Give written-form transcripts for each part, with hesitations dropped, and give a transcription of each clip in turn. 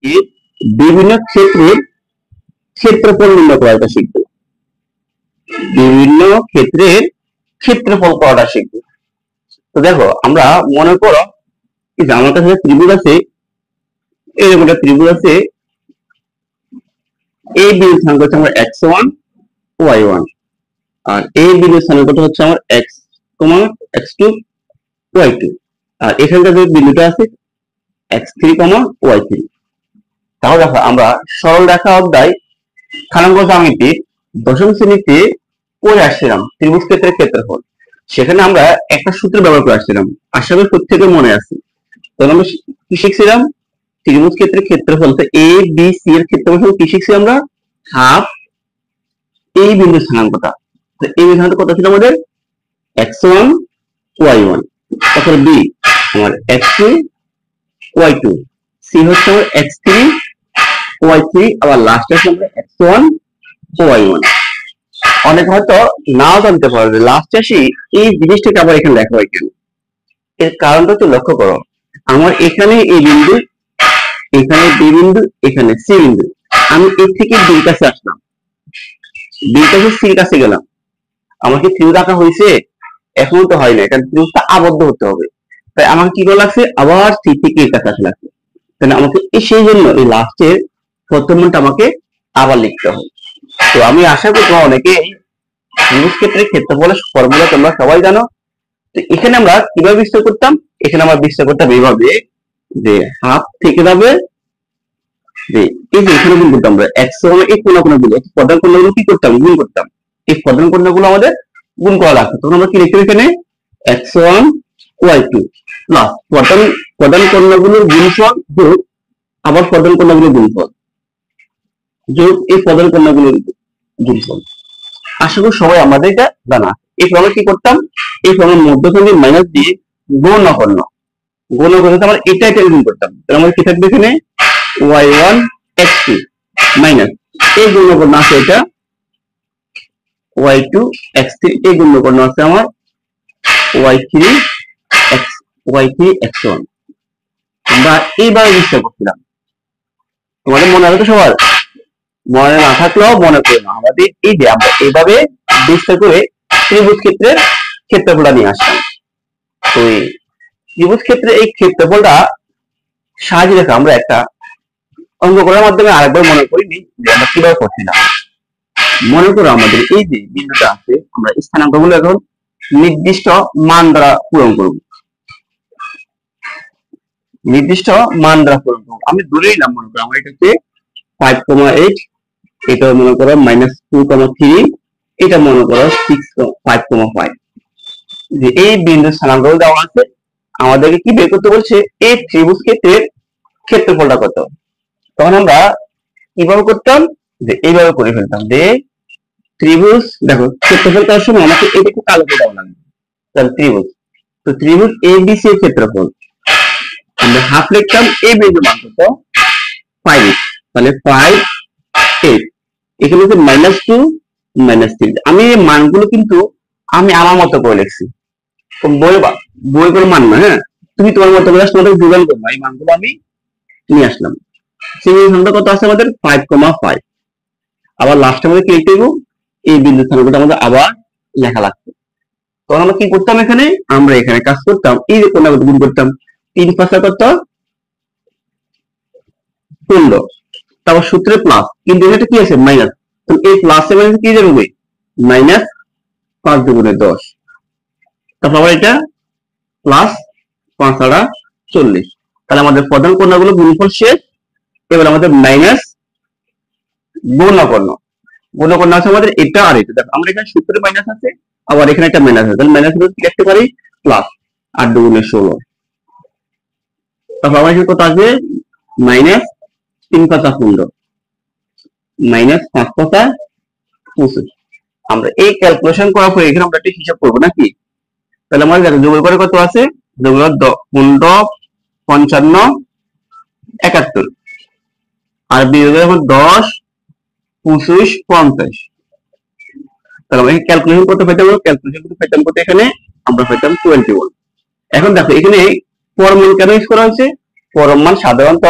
এই বিভিন্ন ক্ষেত্রের ক্ষেত্রফল নির্ণয় করাটা শিখবো। বিভিন্ন ক্ষেত্রের ক্ষেত্রফল করাটা শিখবো। তো দেখো আমরা মনে করো যে আমার কাছে ত্রিভুজ আছে, এরকম একটা ত্রিভুজ আছে, এই বিন্দু স্থানাঙ্ক হচ্ছে আমার x1 y1, আর এই বিন্দু স্থানাঙ্কটা হচ্ছে আমার x, x2 y2, আর এখানকার যে বিন্দুটা আছে x3, y3। তাহলে দেখো আমরা সরল রেখা অধ্যায় স্থানাঙ্ক জ্যামিতির দশম শ্রেণীতে পড়ে আসছিলাম ত্রিভুজ ক্ষেত্রের ক্ষেত্রফল। সেখানে আমরা একটা সূত্র ব্যবহার করে আসছিলাম, আশা করি প্রত্যেকের মনে আছে। তখন আমরা কি শিখছিলাম? ত্রিভুজ ক্ষেত্রের ক্ষেত্রফল এ বি সি এর ক্ষেত্রফল কি শিখছি আমরা? হাফ এই বিন্দু স্থানাঙ্কটা। তো এই বিন্দু স্থানাঙ্ক কত ছিল আমাদের? x1 y1, তারপর বি আমার x2 y2, সি হচ্ছে আমার x3 y3, আবার লাস্ট আছে আমরা x1 y1। অনেক হয়তো নাও জানতে পারবে লাস্ট আসি এই জিনিসটাকে আবার এখানে লেখা হয় কেন। এর কারণটা তো লক্ষ্য করো, আমার এখানে এই বিন্দু, এখানে বি বিন্দু, এখানে সি বিন্দু, আমি এর থেকে বির কাছে আসলাম, বির কাছে সির কাছে গেলাম, আমার কি ত্রিভুজ আঁকা হয়েছে? এখনো তো হয় না, কারণ ত্রিভুজটা আবদ্ধ হতে হবে। তাই আমাকে কি করা লাগছে? আবার সি থেকে এর কাছে আসা লাগছে। তাহলে আমাকে সেই জন্য এই লাস্টের প্রথম মানটা আমাকে আবার লিখতে হবে। তো আমি আশা করি তোমরা অনেকে ত্রিভুজ ক্ষেত্রের ক্ষেত্রফলের ফর্মুলা তোমরা সবাই জানো। তো এখানে আমরা কিভাবে বিস্তার করতাম? এখানে আমরা বিস্তার করতাম এইভাবে যে হাফ থেকে যাবে, যে এই যে এখানে গুণ করতাম আমরা x1 এই কোণাগুলো, প্রধান কোণাগুলো কি করতাম? গুণ করতাম। এই প্রধান কোণাগুলো আমাদের গুণ করা লাগতো। তখন আমরা কি লিখতাম এখানে? x1 y2 প্লাস প্রধান কোণাগুলোর গুণফল যোগ আবার প্রধান কোণাগুলোর গুণফল যোগ এই প্রধান কোণাগুলোর গুণফল। আশা করি সবাই আমাদের এটা জানা। এই ফর্মে কি করতাম? এই ফর্মের মধ্যখানে মাইনাস দিয়ে গুণ করতে আমরা এটা গুণ করতাম। তাহলে আমাদের কি থাকবে এখানে? y1 x2 মাইনাস এই গুণকর্ণ আছে এটা y2 x3, এই গুণকর্ণ আছে আমার y3 x1। আমরা এইভাবে বিস্তার করছিলাম। তোমাদের মনে আছে তো সবার? মনে না থাকলেও মনে করো না, আমাদের এই যে আমরা এইভাবে বিস্তার করে ত্রিভুজ ক্ষেত্রের ক্ষেত্রফলটা নিয়ে আসলাম। তো এই ত্রিভুজ ক্ষেত্রে এই ক্ষেত্রফলটা সাজিয়ে রেখে আমরা একটা অঙ্ক করার মাধ্যমে আরেকবার মনে করিনি যে আমরা কিভাবে করছিলাম। মনে করো আমাদের এই যে বিন্দুটা আছে, আমরা স্থানাঙ্কগুলো এখন নির্দিষ্ট মান দ্বারা পূরণ করব। নির্দিষ্ট মান দ্বারা পূরণ করব। আমি ধরে নিলাম মনে করো আমার এটাতে 5,8, এটা মনে করো -2,3, এটা মনে করো 5,5। যে এই বিন্দু স্থানাঙ্কগুলো দেওয়া আছে, আমাদেরকে কি বের করতে বলছে? এই ত্রিভুজ ক্ষেত্রের ক্ষেত্রফলটা কত। তখন আমরা কিভাবে করতাম? যে এইভাবে করে ফেলতাম যে ত্রিভুজ, দেখো ক্ষেত্রফল করার সময় আমাকে এটা একটু কালো করে দেওয়া লাগবে। তাহলে ত্রিভুজ, তো ত্রিভুজ ABC এর ক্ষেত্রফল আমরা হাফ লিখতাম, এই বিন্দু মান কত? 5, তাহলে 5 8, এখানে হচ্ছে -2 -3। আমি এই মানগুলো কিন্তু আমি আমার মতো করে লিখছি, বই করে মান না। হ্যাঁ, তুমি তোমার মতো করে তোমাদের যোগান করবে, এই মানগুলো আমি নিয়ে আসলাম। সেই সংখ্যা কত আছে আমাদের? 5,5। আবার লাস্টে আমাদের কি লিখতে হবে? এই বিন্দু স্থানাঙ্কটা আমাদের আবার লেখা লাগবে। তখন আমরা কি করতাম? এখানে আমরা এখানে কাজ করতাম, এই যে কোণা গুণ করতাম, 3 5 কত? 15। তারপর সূত্রে প্লাস, কিন্তু এটা কি আছে? মাইনাস। তো এই প্লাস এর মাইনাস কি যাবে? -5 দুগুণে 10। তারপর আবার এটা প্লাস 5 দ্বারা 40। তাহলে আমাদের প্রধান কোণাগুলো গুণফল শেষ। এবার আমাদের মাইনাস গুণকর্ণ আছে আমাদের এটা আর এটা। দেখো আমরা এখানে সূত্রে মাইনাস আছে, আবার এখানে একটা মাইনাস আছে, তাহলে মাইনাস কি লিখতে পারি? প্লাস 8 দুগুণে 16। তারপর আমার এখানে কত আসবে? -3 5 15, -5 5 25। আমরা এই ক্যালকুলেশন করার পরে এখানে আমরা একটা হিসাব করবো নাকি? তাহলে আমাদের দেখো যোগ করে কত আছে? যোগ 15 55 71, আর বিয়োগ এখন 10 25 50। তাহলে আমরা ক্যালকুলেশন করতে পাইতাম, এখানে আমরা পাইতাম 21। এখন দেখো এখানে পরম মান কেন ইউজ করা হয়েছে? পরম মান সাধারণত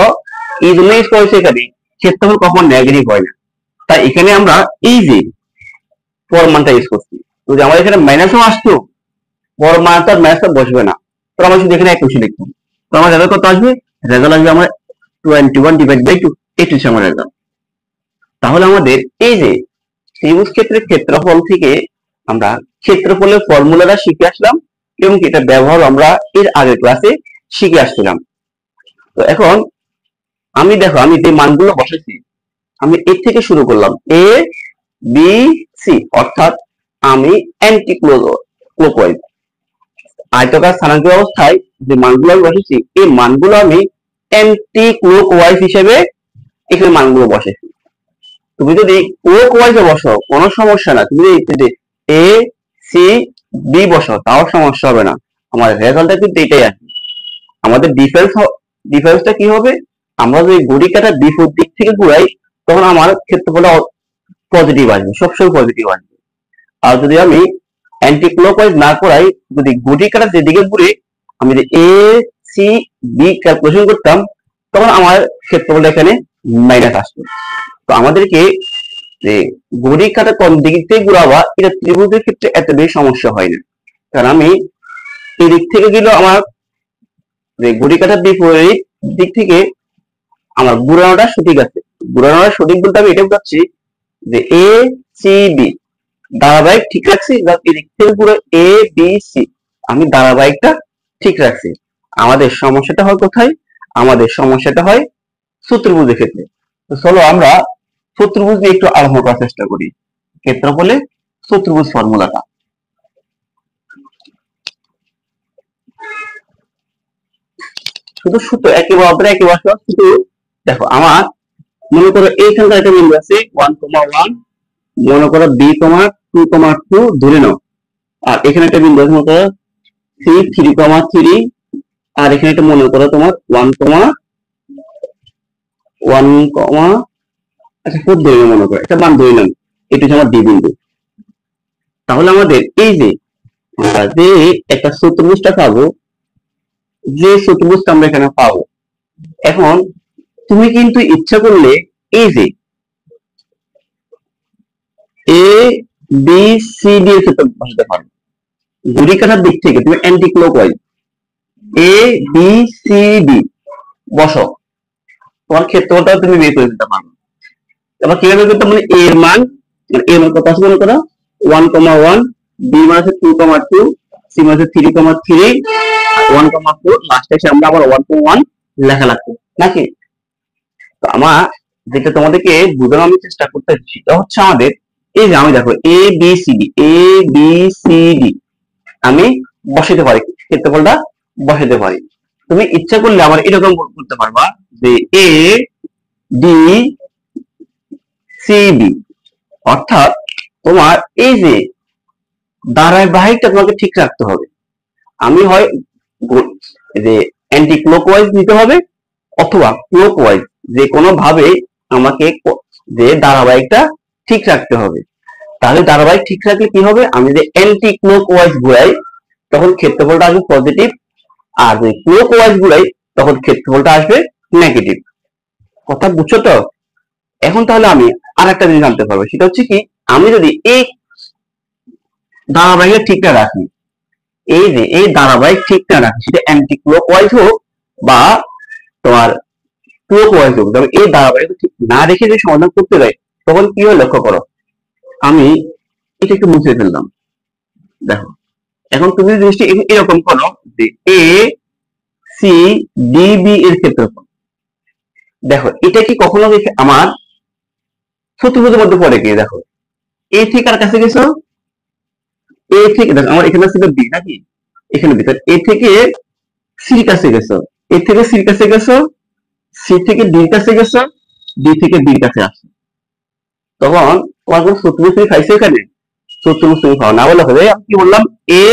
এই জন্য ইউজ করেছে এখানে ক্ষেত্রফল কখন নেগেটিভ হয় না, তাই এখানে আমরা এই যে পর মানটা ইউজ করছি। যদি আমাদের এখানে মাইনাসও আসতো, পর মানটা মাইনাসটা বসবে না, তো আমরা শুধু এখানে 21 লিখবো। তো আমার রেজাল্ট কত আসবে? রেজাল্ট আসবে আমার 21 ডিভাইড বাই 2, এটি হচ্ছে আমার রেজাল্ট। তাহলে আমাদের এই যে ত্রিভুজ ক্ষেত্রের ক্ষেত্রফল থেকে আমরা ক্ষেত্রফলের ফর্মুলাটা শিখে আসলাম এবং এটা ব্যবহার আমরা এর আগের ক্লাসে শিখে আসছিলাম। তো এখন আমি দেখো আমি যে মানগুলো বসাইছি, আমি এর থেকে শুরু করলাম এ বি সি, অর্থাৎ আমি অ্যান্টি ক্লকওয়াইজ আয়তাকার স্থানাঙ্ক অবস্থায় যে মানগুলো আমি বসেছি, এই মানগুলো আমি অ্যান্টি ক্লকওয়াইজ হিসেবে এখানে মানগুলো বসেছি। তুমি যদি ক্লকওয়াইজে বসাও কোনো সমস্যা না, তুমি যদি এ সি বি বসাও তাও সমস্যা হবে না, আমার রেজাল্টটা কিন্তু এটাই আসবে। আমাদের ডিফারেন্সটা কি হবে? আমরা যদি ঘড়ি কাটা বিপরীত দিক থেকে ঘুরাই তখন আমার ক্ষেত্রফলটা পজিটিভ আসবে, সবসময় পজিটিভ আসবে। আর যদি আমি অ্যান্টি ক্লকওয়াইজ না করাই, যদি ঘড়ি কাটা যেদিকে ঘুরে আমি যদি এ সি বি ক্যালকুলেশন করতাম তখন আমার ক্ষেত্রফলটা এখানে মাইনাস আসবে। তো আমাদেরকে যে ঘড়ি কাটা কোন দিক থেকে ঘুরাবা, এটা ত্রিভুজের ক্ষেত্রে এত বেশি সমস্যা হয় না, কারণ আমি এই দিক থেকে গেলেও আমার যে ঘড়ি কাটার বিপরীত দিক থেকে আমার ঘুরানোটা সঠিক আছে। ঘুরানোটা সঠিক বলতে আমি এটা বুঝাচ্ছি যে এ সি বি ধারাবাহিক ঠিক রাখছি, এদিক থেকে পুরো এ বি সি আমি ধারাবাহিকটা ঠিক রাখছি। আমাদের সমস্যাটা হয় কোথায়? আমাদের সমস্যাটা হয় চতুর্ভুজের ক্ষেত্রে। তো চলো আমরা চতুর্ভুজ নিয়ে একটু আরম্ভ করার চেষ্টা করি। ক্ষেত্রফলে চতুর্ভুজ ফর্মুলাটা শুধু সূত্র একেবারে শুধু দেখো, আমার মনে করো এইখানকার একটা বিন্দু আছে 1,1, মনে করো বি 2,2 ধরে নাও, আর এখানে একটা বিন্দু আছে মনে করো সি 3,3, আর এখানে একটা মনে করো তোমার 1,1, আচ্ছা 4 ধরে নাও, মনে করো একটা মান ধরে নাও, এটা হচ্ছে আমার ডি বিন্দু। তাহলে আমাদের এই যে আমরা যে একটা চতুর্ভুজটা পাবো, যে চতুর্ভুজটা আমরা এখানে পাবো, এখন তুমি কিন্তু ইচ্ছা করলে এই যে এ বি সি ডি এর ক্ষেত্রে বসাতে পারো। ঘড়ি কাটার দিক থেকে তুমি anti clockwise A B C D বসো, তোমার ক্ষেত্রফলটা তুমি বের করে দিতে পারো। এবার কিভাবে করতে, মানে এর মান কত আছে মনে করো 1,1, বি মান আছে 2,2, সি মান আছে 3,3, 1,4, লাস্টে এসে আমরা আবার 1,1 লেখা লাগবে নাকি? তো আমার যেটা তোমাদেরকে বোঝানোর আমি চেষ্টা করতেছি সেটা হচ্ছে আমাদের এই যে আমি দেখো A B C D, A B C D আমি বসাতে পারি, ক্ষেত্রফলটা বসাতে পারি। তুমি ইচ্ছা করলে আবার এরকম করতে পারবা যে এ ডি সি বি, অর্থাৎ তোমার এই যে ধারাবাহিকটা তোমাকে ঠিক রাখতে হবে। আমি হয় যে অ্যান্টি ক্লকওয়াইজ নিতে হবে অথবা ক্লকওয়াইজ, যে কোনো ভাবে আমাকে যে ধারাবাহিকটা ঠিক রাখতে হবে। তাহলে ধারাবাহিক ঠিক রাখলে কি হবে, আমি যদি অ্যান্টি ক্লকওয়াইজ ঘুরাই তখন ক্ষেত্রফলটা আসবে পজিটিভ, আর যদি ক্লকওয়াইজ ঘুরাই তখন ক্ষেত্রফলটা আসবে নেগেটিভ। কথা বুঝছো তো? এখন তাহলে আমি আর একটা জিনিস জানতে পারবো, সেটা হচ্ছে কি, আমি যদি এই ধারাবাহিক ঠিক না রাখি, এই যে এই ধারাবাহিক ঠিক না রাখি, সেটা অ্যান্টি ক্লকওয়াইজ হোক বা তোমার ক্লকওয়াইজ হোক, তবে এই ধারাবাহিক ঠিক না রেখে যদি সমাধান করতে যাই তখন কি হয় লক্ষ্য করো, আমি এটা একটু মুছে ফেললাম। দেখো এখন তুমি জিনিসটি এরকম করো যে এ সি ডি বি এর ক্ষেত্রফল, দেখো এটা কি কখনো আমার চতুর্ভুজের মধ্যে পড়ে কি? দেখো এ থেকে কার কাছে গেছো, এ থেকে দেখো আমার এখানে ছিল বি নাকি, এখানে বি, এ থেকে সির কাছে গেছো, এ থেকে সির কাছে গেছো, সি থেকে ডির কাছে গেছো, ডি থেকে বির কাছে আসছো, তখন তোমার কোন চতুর্ভুজ তুমি খাইছো এখানে? চতুর্ভুজ তুমি খাও না, বলে হবে আমি কি বললাম এ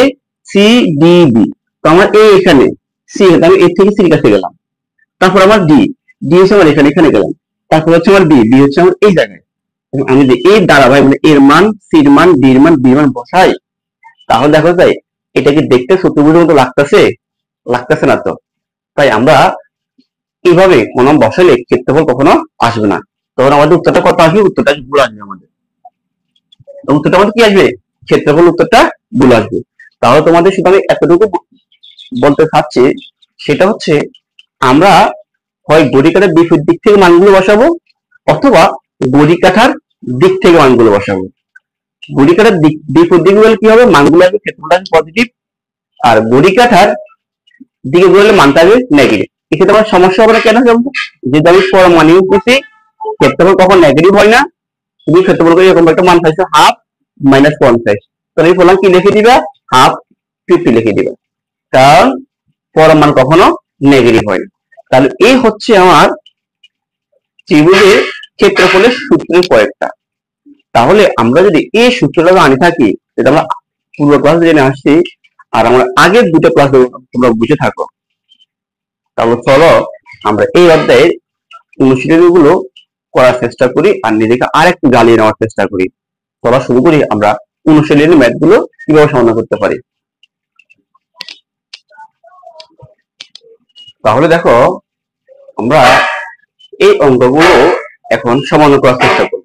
সি ডি বি, তো আমার এ এখানে, সি আমি এ থেকে সির কাছে গেলাম, তারপর আমার ডি, ডি হচ্ছে আমার এখানে, এখানে গেলাম, তারপর হচ্ছে আমার বি, বি হচ্ছে আমার এই জায়গায়। আমি যদি এই ধারাবাহিক মানে এর মান, সির মান, ডির মান, বির মান বসাই তাহলে দেখা যায় এটা কি দেখতে চতুর্ভুজের মতো লাগতেছে? লাগতেছে না তো। তাই আমরা এইভাবে কোনো বসালে ক্ষেত্রফল কখনো আসবে না। তখন আমাদের উত্তরটা কত আসবে? উত্তরটা ভুল আসবে আমাদের। উত্তরটা আমাদের কি আসবে? ক্ষেত্রফল উত্তরটা ভুল আসবে। তাহলে তোমাদের শুধু আমি এতটুকু বলতে চাচ্ছি, সেটা হচ্ছে আমরা হয় ঘড়ি কাঁটার বিপরীত দিক থেকে মানগুলো বসাবো, অথবা ঘড়ি কাঁটার দিক থেকে মানগুলো বসাবো। ঘড়ি কাঁটার বিপরীত দিকে বলে কি হবে? মানগুলো আসবে, ক্ষেত্রফলটা আসবে পজিটিভ। আর ঘড়ি কাঁটার দিকে বললে মানটা আসবে নেগেটিভ। এক্ষেত্রে আমার সমস্যা হবে না, কেন জানবো? যেহেতু আমি পরমাণু করছি, ক্ষেত্রফল কখন নেগেটিভ হয় না। তুমি ক্ষেত্রফল করে এরকম একটা মান পাইছো হাফ মাইনাস 50, তাহলে এই ফলাম কি লিখে দিবা? হাফ 50 লিখে দিবা, কারণ পরমাণু কখনো নেগেটিভ হয় না। তাহলে এই হচ্ছে আমার ত্রিভুজের ক্ষেত্রফলের সূত্রের কয়েকটা। তাহলে আমরা যদি এই সূত্রটা আনি থাকি, যেটা আমরা পূর্ব ক্লাস জেনে আসছি, আর আমরা আগের দুটো ক্লাস তোমরা বুঝে থাকো, তাহলে চলো আমরা এই অধ্যায়ের অনুশীলনী গুলো করার চেষ্টা করি আর নিজেকে আর একটু জ্বালিয়ে নেওয়ার চেষ্টা করি। চলা শুরু করি আমরা অনুশীলনী ম্যাথ গুলো কিভাবে সমাধান করতে পারি। তাহলে দেখো, আমরা এই অঙ্কগুলো এখন সমাধান করার চেষ্টা করব।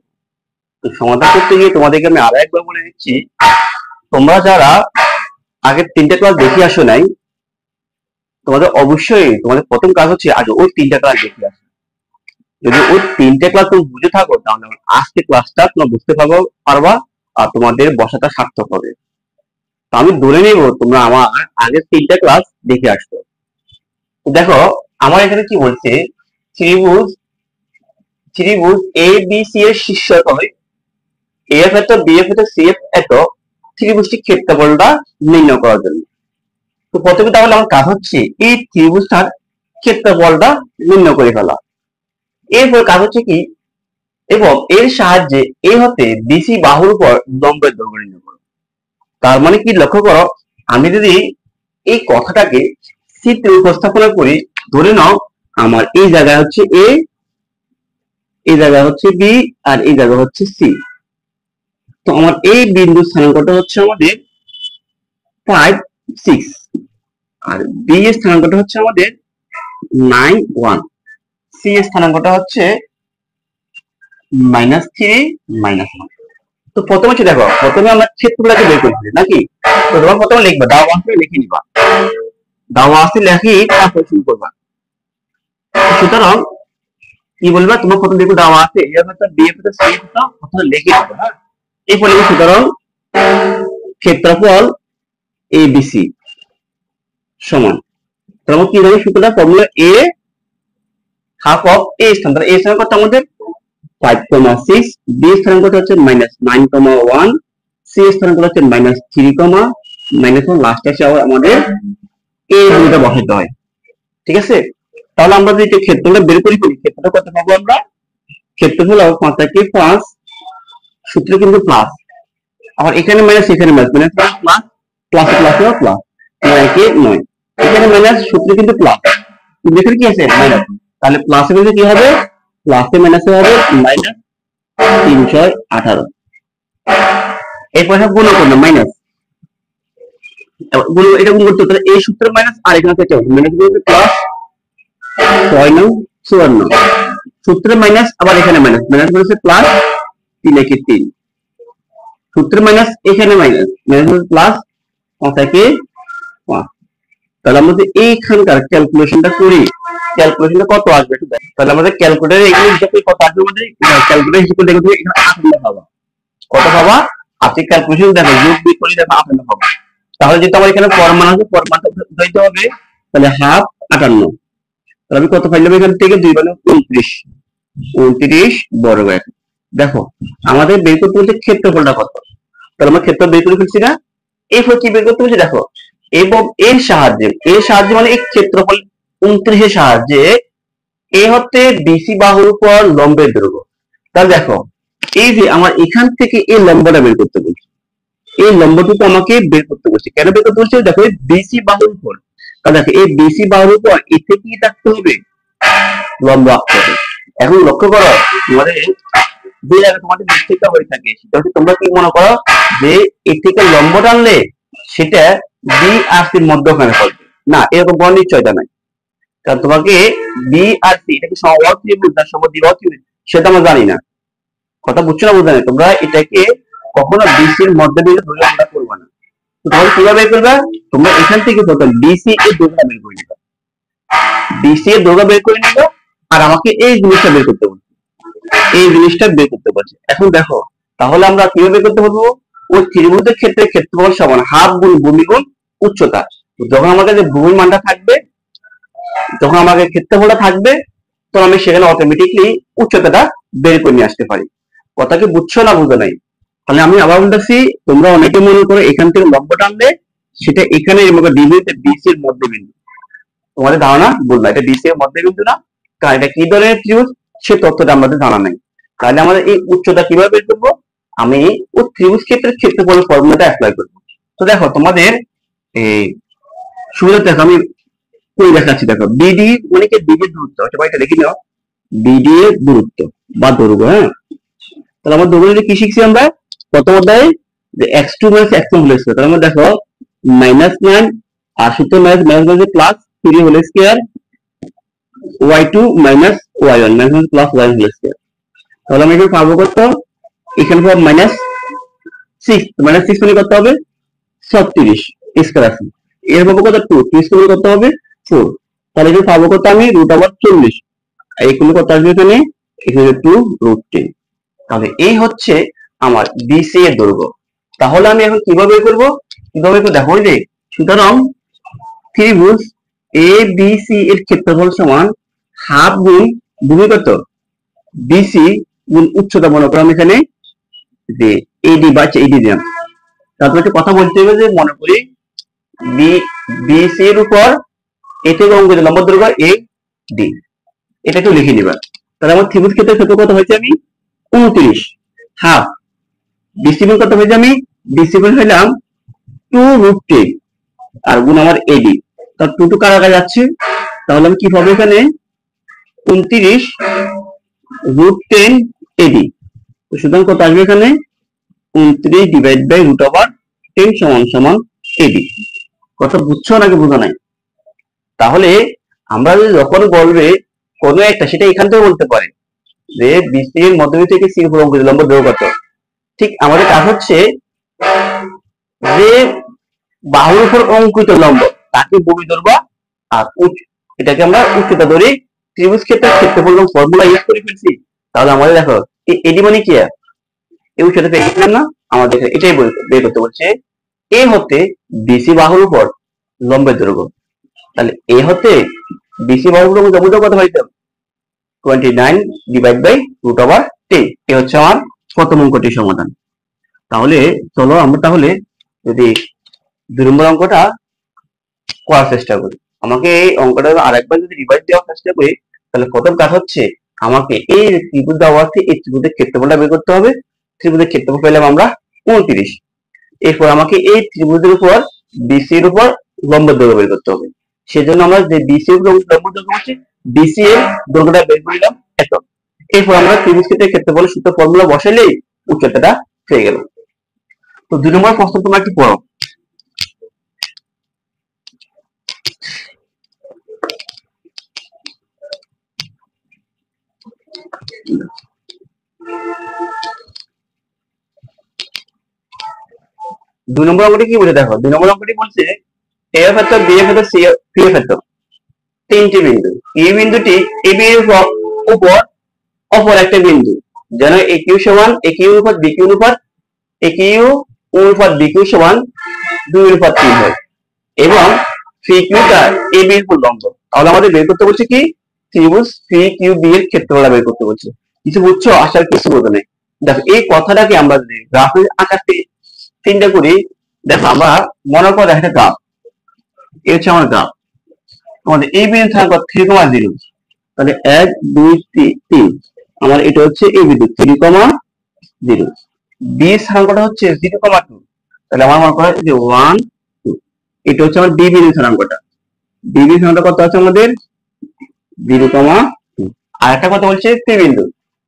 সমাধান করতে গিয়ে তোমাদেরকে আমি আরো একবার বলে দিচ্ছি, তোমরা যারা আগের 3টে ক্লাস দেখে আসো নাই, তোমাদের অবশ্যই তোমাদের প্রথম কাজ হচ্ছে আজ ওই 3টে ক্লাস দেখে আসো। যদি ওই 3টে ক্লাস তুমি বুঝে থাকো, তাহলে আজকে ক্লাসটা তোমরা বুঝতে পারবা আর তোমাদের বসাটা সার্থক হবে। তো আমি ধরে নেব তোমরা আমার আগের 3টে ক্লাস দেখে আসছো। দেখো, আমার এখানে কি বলছে, ত্রিভুজ এ বি সি এর শীর্ষতলে এফ এত বিএফ এত সিএফ এত ত্রিভুজটির ক্ষেত্রফলটা নির্ণয় করার জন্য। তো প্রথমে তাহলে আমার কাজ হচ্ছে এই ত্রিভুজটার ক্ষেত্রফলটা নির্ণয় করে ফেলা। এরপর কাজ হচ্ছে কি, এবং এর সাহায্যে এ হতে বিসি বাহুর উপর লম্বের দৈর্ঘ্য নির্ণয় করো। তার মানে কি, লক্ষ্য করো, আমি যদি এই কথাটাকে চিত্রে উপস্থাপনা করি, ধরে নাও আমার এই জায়গায় হচ্ছে এ, এই জায়গা হচ্ছে বি, আর এই জায়গা হচ্ছে সি। তো আমার এই বিন্দু স্থানাঙ্কটা হচ্ছে আমাদের 5, 6, আর বি এর স্থানাঙ্কটা হচ্ছে আমাদের 9, 1, সি এর স্থানাঙ্কটা হচ্ছে -3, -1। তো প্রথমে হচ্ছে দেখো, প্রথমে আমরা ক্ষেত্রফলটাকে বের করছি নাকি। তো তোমরা প্রথমে লিখবা, দাও আছে লিখে নিবা, দাও আছে লিখি তারপর শুরু করবা। সুতরাং কি বলবা, তোমার প্রথম দেখো দাও আছে এ হচ্ছে বি এর সি এর প্রথমে লিখে নিবা। হ্যাঁ, এই ফলে সুতরাং ক্ষেত্রফল ABC সমান, তাহলে কি হবে সূত্রটা, formula A half of A স্থান, তাহলে A স্থান কত আমাদের 5,6, B স্থান কত হচ্ছে -9,1, C স্থান কত হচ্ছে -3,-1, লাস্ট আসে আমাদের A দুটো বসাতে হয়। ঠিক আছে, তাহলে আমরা যদি ক্ষেত্রফলটা বের করি, ক্ষেত্রফল কত পাবো আমরা? ক্ষেত্রফল 5 থেকে 5, সূত্র কিন্তু প্লাস, আবার এখানে মাইনাস, এখানে মাইনাস, প্লাস প্লাস প্লাসেও প্লাস, 9 কে 9, এখানে মাইনাস, সূত্র কিন্তু প্লাস, এখানে কি আছে মাইনাস, তাহলে প্লাসে বলতে কি হবে, প্লাসে মাইনাসে হবে -318। এরপর গুণ করলাম মাইনাস, গুণ এটা গুণ করতে তাহলে এই সূত্র মাইনাস, আর এখানে থেকে মাইনাস বলতে প্লাস 6, 9, 54, সূত্রে মাইনাস, আবার এখানে মাইনাস, মাইনাস বলতে প্লাস 3 একে 3, সূত্রে মাইনাস, এখানে মাইনাস, মাইনাস প্লাস 5 একে 5। তাহলে আমরা যদি এইখানকার ক্যালকুলেশনটা করি, ক্যালকুলেশনটা কত আসবে একটু দেখো। তাহলে আমাদের ক্যালকুলেটরে এগুলো হিসাবে কত আসবে, আমাদের ক্যালকুলেটর হিসাবে দেখো তুমি এখানে 58 পাবা। কত পাবা? আপনি ক্যালকুলেশন দেখো, যোগ বিয়োগ করে দেখো 58 পাবা। তাহলে যেহেতু আমার এখানে পরমাণু আছে, পরমাণুটা উঠাইতে হবে, তাহলে হাফ 58, তাহলে আমি কত পাইলাম এখান থেকে 2 মানে 29 বর্গ। দেখো আমাদের বের করতে হচ্ছে ক্ষেত্রফলটা কত, তাহলে আমরা ক্ষেত্রফল বের করে ফেলছি না। এরপর কি বের করতে হচ্ছে দেখো, এবং এর সাহায্যে মানে এই ক্ষেত্রফল 29 এর সাহায্যে এ হতে বিসি বাহুর উপর লম্বের দৈর্ঘ্য। তাহলে দেখো, এই যে আমার এখান থেকে এই লম্বটা বের করতে বলছি, এই লম্বটুকু আমাকে বের করতে বলছি, কেন বের করতে বলছি, দেখো বিসি বাহুর উপর, তাহলে দেখো এই বিসি বাহুর উপর এতে কি থাকতে হবে, লম্ব আঁকতে হবে। এখন লক্ষ্য করো, তোমাদের যে জায়গায় তোমাদের নিশ্চিত হয়ে থাকে, সেটা হচ্ছে তোমরা কি মনে করো যে এর থেকে লম্ব টানলে সেটা বি আর সির মধ্যখানে পড়বে না, এরকম কোনো নিশ্চয়তা নাই। কারণ তোমাকে বি আর সি এটাকে সমবাহু ত্রিভুজ না সমদ্বিবাহু ত্রিভুজ সেটা আমরা জানি না। কথা বুঝছো না বুঝা নাই? তোমরা এটাকে কখনো বিসির মধ্যবিন্দু ধরে আমরা করবো না। তোমরা কিভাবে বের করবে? তোমরা এখান থেকে প্রথম বিসি এর দৈর্ঘ্য বের করে নিবা, বিসি এর দৈর্ঘ্য বের করে নিবা, আর আমাকে এই জিনিসটা বের করতে বলছে, এই জিনিসটা বের করতে বলছে। এখন দেখো তাহলে আমরা কিভাবে বের করতে পারবো? ওই ত্রিভুজের ক্ষেত্রে ক্ষেত্রফল সমান হাফ গুণ ভূমি গুণ উচ্চতা। যখন আমার কাছে ভূমির মানটা থাকবে, যখন আমার কাছে ক্ষেত্রফলটা থাকবে, তো আমি সেখানে অটোমেটিকলি উচ্চতাটা বের করে নিয়ে আসতে পারি। কথা কি বুঝছো না বুঝো নাই? তাহলে আমি আবার বলতেছি, তোমরা অনেকে মনে করো এখান থেকে লম্ব টানলে সেটা এখানে ডিবিতে বিসি এর মধ্যবিন্দু। তোমাদের ধারণা ভুল না, এটা বিসি এর মধ্যবিন্দু না, কারণ এটা কি ধরনের ত্রিভুজ সে তথ্যটা আমাদের জানা নাই। তাহলে আমাদের এই উচ্চতা কিভাবে বের করবো? আমি ও ত্রিভুজ ক্ষেত্রের ক্ষেত্রফলের ফর্মুলাটা অ্যাপ্লাই করবো। তো দেখো তোমাদের এই সুবিধা দেখো আমি কই দেখাচ্ছি। দেখো বিডি মানে কি বিডি দূরত্ব, এটা লিখে নাও, বিডি এর দূরত্ব বা দৈর্ঘ্য। হ্যাঁ, তাহলে আমার দৈর্ঘ্য কি শিখছি আমরা প্রথম অধ্যায়ে, যে x2 - x1 হোল স্কয়ার। তাহলে আমরা দেখো -9 আর সূত্র minus plus 3 whole square y2 - y1 minus plus y whole square. তাহলে আমরা এখানে পাবো কত? এখানে পাবো -6, -6 মানে কত হবে? 36 স্কয়ার আছে। এর পাবো কত? 2 স্কয়ার কত হবে? 4। তাহলে এখানে পাবো কত আমি? √40। এইগুলো কত আসবে এখানে? এখানে 2√10। তাহলে এই হচ্ছে আমার বিসি এর দৈর্ঘ্য। তাহলে আমি এখন কিভাবে করব? কিভাবে করব দেখো, যে সুতরাং ত্রিভুজ এ বি সি এর ক্ষেত্রফল সমান হাফ গুণ ভূমি কত বিসি গুণ উচ্চতা। মনে করো আমি এখানে যে এডি বা এডি দিলাম। তারপর একটা কথা বলতে হবে, যে মনে করি বিসি এর উপর এ থেকে অঙ্কিত লম্ব দৈর্ঘ্য এ ডি, এটা একটু লিখে নিবা। তাহলে আমার ত্রিভুজ ক্ষেত্রের ক্ষেত্র কত হয়েছে? আমি 29 হাফ। বিসি গুণ কত হয়েছে? আমি বিসি গুণ হইলাম 2√10 আর গুণ আমার এডি, তার 2 কারা যাচ্ছে, তাহলে আমি কি পাবো এখানে? 29√10 এডি। তো সুতরাং কত আসবে এখানে? 29/√10 সমান সমান এডি। কথা বুঝছো নাকি বুঝো নাই? তাহলে আমরা যখন বলবে কোনো একটা, সেটা এখান থেকে বলতে পারে যে বিসি এর মধ্যবিন্দু থেকে সি উপর অঙ্কিত লম্ব দৈর্ঘ্য কত। ঠিক আমাদের কাজ হচ্ছে যে বাহুর উপর অঙ্কিত লম্ব তাকে ভূমি ধরবা, আর এটাকে আমরা উচ্চতা ধরি। ত্রিভুজ ক্ষেত্রের ক্ষেত্রফল ফর্মুলা ইউজ করে ফেলছি। তাহলে আমাদের দেখো এডি মানে কি? এই উচ্চতা পেয়েছিলাম না, আমাদের এটাই বের করতে বলছে। এ হতে বিসি বাহুর উপর লম্বের দৈর্ঘ্য। তাহলে এ হতে বিসি বাহুর উপর লম্বের কত হইতে? 29/√10। এ হচ্ছে আমার প্রথম অঙ্কটির সমাধান। তাহলে চলো আমরা তাহলে যদি 2 নম্বর অঙ্কটা করার চেষ্টা করি। আমাকে এই অঙ্কটা আরেকবার যদি রিভাইজ দেওয়ার চেষ্টা করি, তাহলে প্রথম কাজ হচ্ছে আমাকে এই ত্রিভুজ দেওয়া আছে, এই ত্রিভুজের ক্ষেত্রফলটা বের করতে হবে। ত্রিভুজের ক্ষেত্রফল পেলাম আমরা 29। এরপর আমাকে এই ত্রিভুজের উপর বিসি এর উপর লম্ব দৈর্ঘ্য বের করতে হবে। সেজন্য আমরা যে বিসি এর উপর লম্ব দৈর্ঘ্য আছে, বিসি এর দৈর্ঘ্যটা বের করলাম এত। এরপর আমরা ত্রিভুজ ক্ষেত্রের ক্ষেত্রফলের সূত্র ফর্মুলা বসাইলেই উচ্চতাটা পেয়ে গেল। তো 2 নম্বর প্রশ্ন তোমরা একটু পড়ো। দুই নম্বর অঙ্কটি কি বলে দেখো, 2 নম্বর অঙ্কটি বলছে এ এর ভেতর বি এর ভেতর সি এর ভেতর তিনটি বিন্দু, এই বিন্দুটি এ বি এর উপর অপর একটা বিন্দু, যেন এ কিউ সমান এ কিউ অনুপাত বি কিউ অনুপাত এ কিউ অনুপাত বি কিউ সমান 2:3 হয়, এবং সি কিউটা এ বি এর উপর লম্ব। তাহলে আমাদের বের করতে বলছে কি? ত্রিভুজ সি কিউ বি এর ক্ষেত্রফল বের করতে বলছে। কিছু বুঝছো? আসার কিছু বোঝো নেই। দেখো এই কথাটাকে আমরা যদি গ্রাফের আকারে চিন্তা করি, দেখো আমরা মনে করো একটা গ্রাফ, এই হচ্ছে আমার গ্রাফ। আমাদের এই বিন্দু থাকবে 3,0, তাহলে 1 2 3 আমার এটা হচ্ছে এই বিন্দু 3,0। বি স্থানাঙ্কটা হচ্ছে 0,2, তাহলে আমার মনে করা যে 1 2, এটা হচ্ছে আমার ডি বিন্দু স্থানাঙ্কটা। ডি বিন্দু স্থানাঙ্কটা কত আছে আমাদের? 0,2। আর একটা কথা বলছে সি বিন্দু,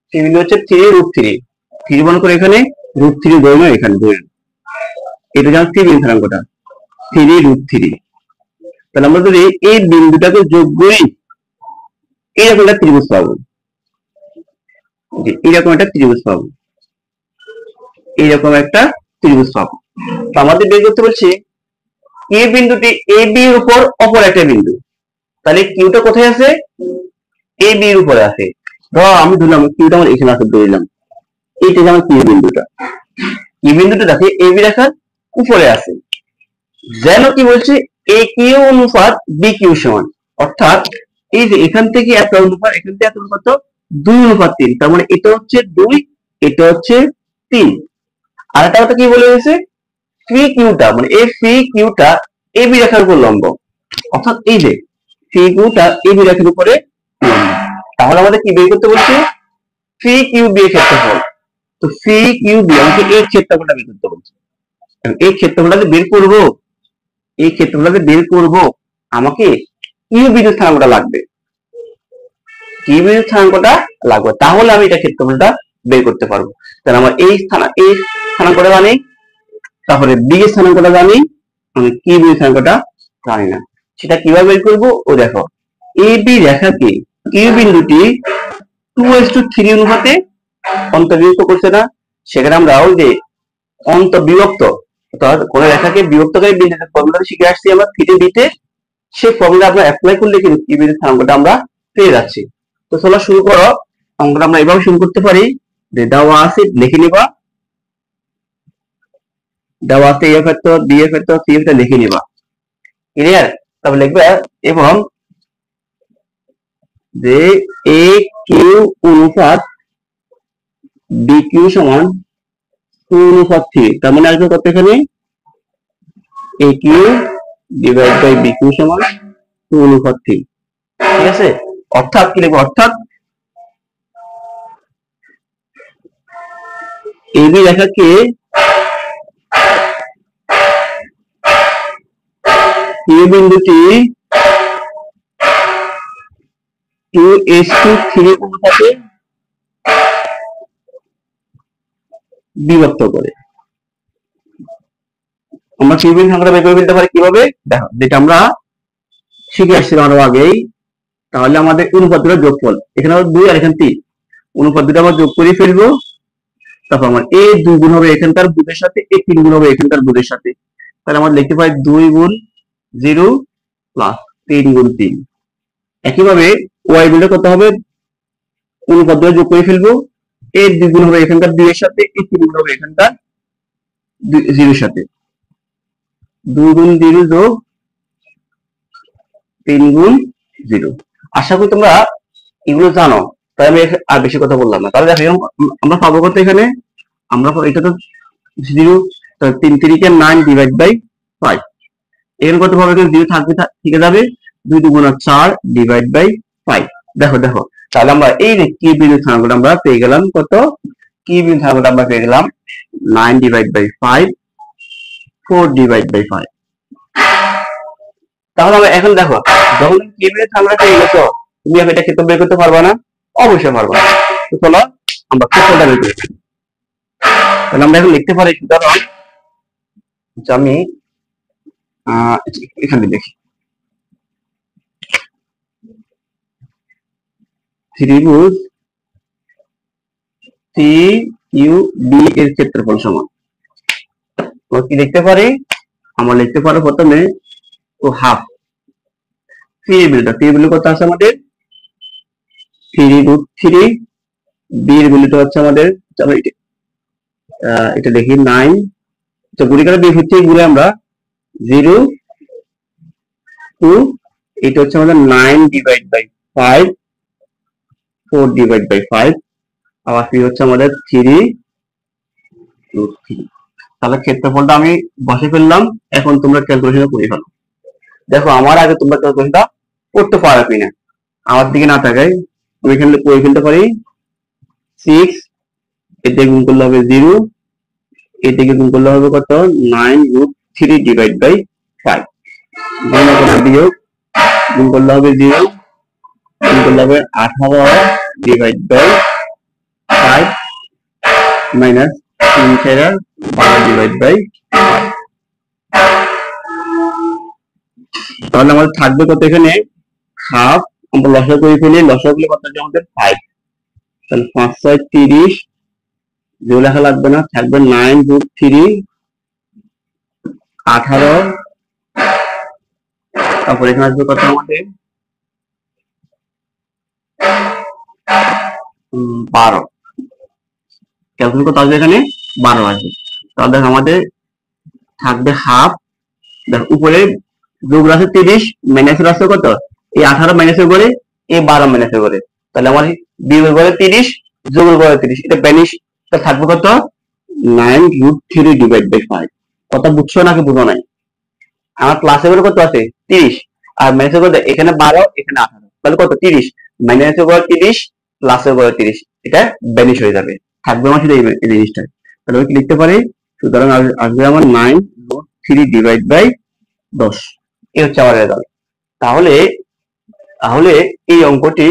সি বিন্দু হচ্ছে 3√3। 3 মনে করে এখানে √3 ধরে নাও, এখানে ধরে নাও, এটা হচ্ছে সি বিন্দু স্থানাঙ্কটা 3√3। তাহলে আমরা যদি এই বিন্দুটাকে যোগ করি, এইরকম একটা ত্রিভুজ পাবো, এইরকম একটা ত্রিভুজ পাবো, এইরকম একটা ত্রিভুজ পাবো। তো আমাদের বের করতে বলছি এ বিন্দুটি এ বি এর উপর অপর একটা বিন্দু, তাহলে কিউটা কোথায় আছে? এ বি এর উপরে আছে। ধর আমি ধরলাম কিউটা আমার এখানে আছে, ধরলাম এইটা আমার কিউ বিন্দুটা, কিউ বিন্দুটা দেখে এ বি রেখার উপরে আছে। যেন কি বলছে এ কিউ অনুপাত বি কিউ সমান, অর্থাৎ এই যে এখান থেকে এত অনুপাত, এখান থেকে এত অনুপাত 2:3, তার মানে এটা হচ্ছে 2, এটা হচ্ছে 3। আর একটা কথা কি বলে গেছে, ফি কিউটা মানে এই ফি কিউটা এ বি রেখার উপর লম্ব, অর্থাৎ এই যে ফি কিউটা এ বি রেখার উপরে লম্ব। তাহলে আমাদের কি বের করতে বলছে? ফি কিউ বি এর ক্ষেত্রফল। তো ফি কিউ বি আমাকে এই ক্ষেত্রফলটা বের করতে বলছে। এই ক্ষেত্রফলটা বের করব, এই ক্ষেত্রফলটা বের করব, আমাকে কিউ বিন্দু স্থানাঙ্কটা লাগবে, কিউ বিন্দু স্থানাঙ্কটা লাগবে, তাহলে আমি এটা ক্ষেত্রফলটা বের করতে পারবো। তাহলে আমার এই স্থানাঙ্কটা জানি, তারপরে বি এর স্থানাঙ্কটা জানি, আমি কিউ বিন্দু স্থানাঙ্কটা জানি না। সেটা কিভাবে বের করবো? ও দেখো এ বি রেখাকে কিউ বিন্দুটি 2:3 অনুপাতে অন্তর্বিভক্ত করছে না, সেখানে আমরা ওই যে অন্তর্বিভক্ত, অর্থাৎ কোন রেখাকে বিভক্তকারী বিন্যাসের ফর্মুলা শিখে আসছি আমরা থিটা বিতে, সেই ফর্মুলা আমরা অ্যাপ্লাই করলে কিন্তু কিউ বিন্দুর স্থানাঙ্কটা আমরা পেয়ে যাচ্ছি। তো চলো শুরু করো। অঙ্কটা আমরা এভাবে শুরু করতে পারি যে দেওয়া আছে, লিখে নিবা, দেওয়া আছে এ ক্ষেত্র, বি এর ক্ষেত্র, সি এর ক্ষেত্র লিখে নিবা, ক্লিয়ার? তারপর লিখবে এবং যে এ কিউ অনুপাত বি কিউ সমান 2:3, তার মানে আসবে কত এখানে? A Q divide by B Q সমান 2:3, ঠিক আছে? অর্থাৎ কি লিখবো? অর্থাৎ এ বি রেখাকে কিউ বিন্দুটি 2:3 অনুপাতে বিভক্ত করে আমরা কিউ বিন্দু সংখ্যাটা বের করে ফেলতে পারি কিভাবে? দেখো, যেটা আমরা শিখে আসছিলাম আরো আগেই, তাহলে আমাদের অনুপাত দুটো যোগফল, এখানে আবার 2 আর এখানে 3, অনুপাত দুটো আমরা যোগ করে ফেলবো। তারপর আমার এ 2 গুণ হবে এখানকার বুধের সাথে, এ 3 গুণ হবে এখানকার বুধের সাথে, তাহলে আমরা লিখতে পারি 2 গুণ 0 প্লাস 3 গুণ 3। একইভাবে ওয়াই বিটা কত হবে? অনুপাত দুটো যোগ করে ফেলবো, এ 2 গুণ হবে এখানকার 2 এর সাথে, এ 3 গুণ হবে এখানকার 0 এর সাথে, 2 গুণ 0 যোগ 3 গুণ 0। আশা করি তোমরা এগুলো জানো, তাই আমি আর বেশি কথা বললাম না। তাহলে দেখো আমরা পাবো কত এখানে? আমরা এটা তো 0, 3 3 9 ডিভাইড বাই 5, এখানে কত পাবো? এখানে 0 থাকবে, থেকে যাবে, 2 2 গুণ 4 ডিভাইড বাই 5। দেখো দেখো, তাহলে আমরা এই যে কি বিন্দু স্থানাঙ্কটা আমরা পেয়ে গেলাম কত? কি বিন্দু স্থানাঙ্কটা আমরা পেয়ে গেলাম 9 ডিভাইড বাই 5, 4 ডিভাইড বাই 5। তাহলে আমরা এখন দেখো, যখন তুমি কি বিন্দু স্থানাঙ্কটা পেয়ে গেছো, তুমি এটা ক্ষেত্র বের করতে পারবা না? অবশ্যই পারবা। তো চলো আমরা ক্ষেত্রটা বের করি। তাহলে আমরা এখন লিখতে পারি, সুতরাং আমি এখানে দেখি ত্রিভুজ সি ইউ বি এর ক্ষেত্রফল সমান, আমরা কি লিখতে পারি? আমরা লিখতে পারো প্রথমে ও হাফ সি এর ভ্যালু কত আছে আমাদের? 3√3, বি এর ভ্যালুটা হচ্ছে আমাদের, চলো এটা দেখি 9, তো গুণি করে বি হচ্ছে গুণে আমরা 0 2, এটা হচ্ছে আমাদের 9 ডিভাইড বাই 5, 4 ডিভাইড বাই 5, আবার সি হচ্ছে আমাদের 3√3। তাহলে ক্ষেত্রফলটা আমি বসে ফেললাম, এখন তোমরা ক্যালকুলেশন করে ফেলো। দেখো আমার আগে তোমরা ক্যালকুলেশনটা করতে পারো কিনা, আমার দিকে না তাকাই আমি এখানে করে ফেলতে পারি। 6 এতে গুণ করলে হবে 0, এতে গুণ করলে হবে কত? 9√3 ডিভাইড বাই 5, গুণ করলে বিয়োগ, গুণ করলে হবে 0, গুণ করলে হবে 18 divide by 5 minus 3 12 divide by 5। তাহলে আমাদের থাকবে কত এখানে? হাফ, আমরা লসাগু করে ফেলি, লসাগু গুলো কত আছে আমাদের 5, তাহলে 5 6 30, যেগুলো লেখা লাগবে না, থাকবে 9 যোগ 3 18, তারপর এখানে আসবে কত আমাদের 12, ক্যালকুলেট কত আসবে এখানে 12 আসবে। তাহলে আমাদের থাকবে হাফ, দেখো উপরে যোগ আছে 30, মাইনাসের আছে কত, এই 18 মাইনাসের করে এই 12 মাইনাসের করে, তাহলে আমার বিয়োগের করে 30 যোগের করে 30, এটা ব্যানিশ, তা থাকবে কত 9√3 ডিভাইড বাই 5। কথা বুঝছো নাকি বুঝো নাই? আমার প্লাসের করে কত আছে 30, আর মাইনাসের করে এখানে 12 এখানে 18, তাহলে কত 30, মাইনাসের করে 30 প্লাসের করে 30, এটা ব্যানিশ হয়ে যাবে, থাকবে আমার শুধু এই জিনিসটা। তাহলে আমি কি লিখতে পারি, সুতরাং আসবে আমার 9√3 ডিভাইড বাই 10, এই হচ্ছে আমার রেজাল্ট। তাহলে তাহলে এই অঙ্কটি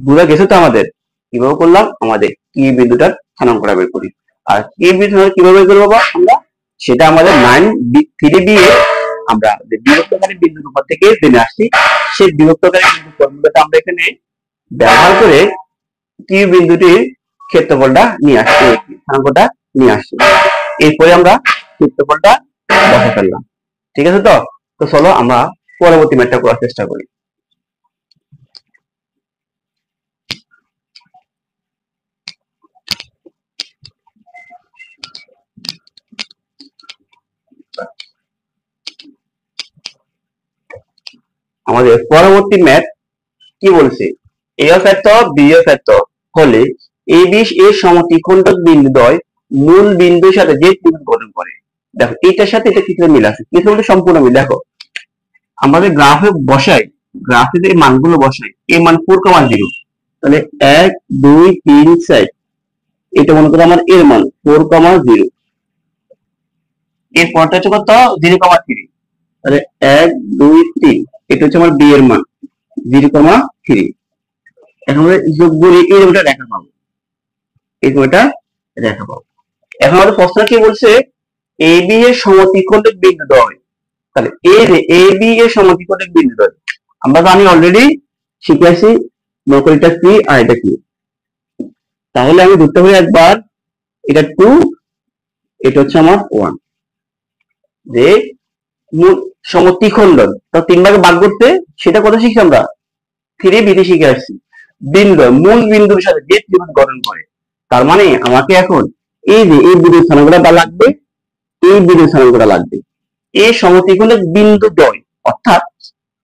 বুঝা গেছে তো আমাদের। কিভাবে করলাম, আমাদের কি বিন্দুটার স্থানাঙ্কটা বের করি, আর কি বিন্দু কিভাবে বের করবো আমরা, সেটা আমাদের 9 দিয়ে আমরা যে বিভক্তকারী বিন্দুর উপর থেকে জেনে আসছি, সেই বিভক্তকারী বিন্দুর ফর্মুলাটা আমরা এখানে ব্যবহার করে কি বিন্দুটির ক্ষেত্রফলটা নিয়ে আসছি, স্থানাঙ্কটা নিয়ে আসছি, এরপরে আমরা ক্ষেত্রফলটা বসে ফেললাম। ঠিক আছে তো? তো চলো আমরা পরবর্তী ম্যাথটা করার চেষ্টা করি। আমাদের পরবর্তী ম্যাথ কি বলছে, এ অফ এত বি অফ এত হলে এই বিশ এর সমদ্বিখণ্ডক বিন্দুদ্বয় মূল বিন্দুর সাথে যে ত্রিভুজ গঠন করে। দেখো এটার সাথে এটা কিছু মিল আছে, কিছু বলতে সম্পূর্ণ মিল। দেখো আমাদের গ্রাফে বসাই, গ্রাফে যে মানগুলো বসাই, এই মান 4,0, তাহলে 1 2 3 4, এটা মনে করো আমার এর মান 4,0, এর পরটা হচ্ছে কত 0,3, তাহলে 1 2 3, এটা হচ্ছে আমার বি এর মান 0,3। এখন আমরা যোগ করে এরকমটা রেখা পাবো, এরকমটা রেখা পাবো। এখন আমাদের প্রশ্ন কি বলছে, এ বি এর সমদ্বিখণ্ডক বিন্দুদ্বয়, তাহলে এ বি এর সমদ্বিখণ্ডক বিন্দুদ্বয় আমরা জানি অলরেডি শিখেছি, মনে করি এটা কি আর এটা কি, তাহলে আমি ধরতে পারি একবার এটা 2, এটা হচ্ছে আমার 1, যে সমদ্বিখণ্ডক তো 3 ভাগে ভাগ করতে, সেটা কথা শিখছি আমরা 3 বিধি শিখে আসছি। বিন্দু মূল বিন্দুর সাথে যে ত্রিভুজ গঠন করে, তার মানে আমাকে এখন এই যে এই বিন্দুর স্থানাঙ্কটা লাগবে, এই বিন্দুর স্থানাঙ্কটা লাগবে, এই সমদ্বিখণ্ডক বিন্দুদ্বয় অর্থাৎ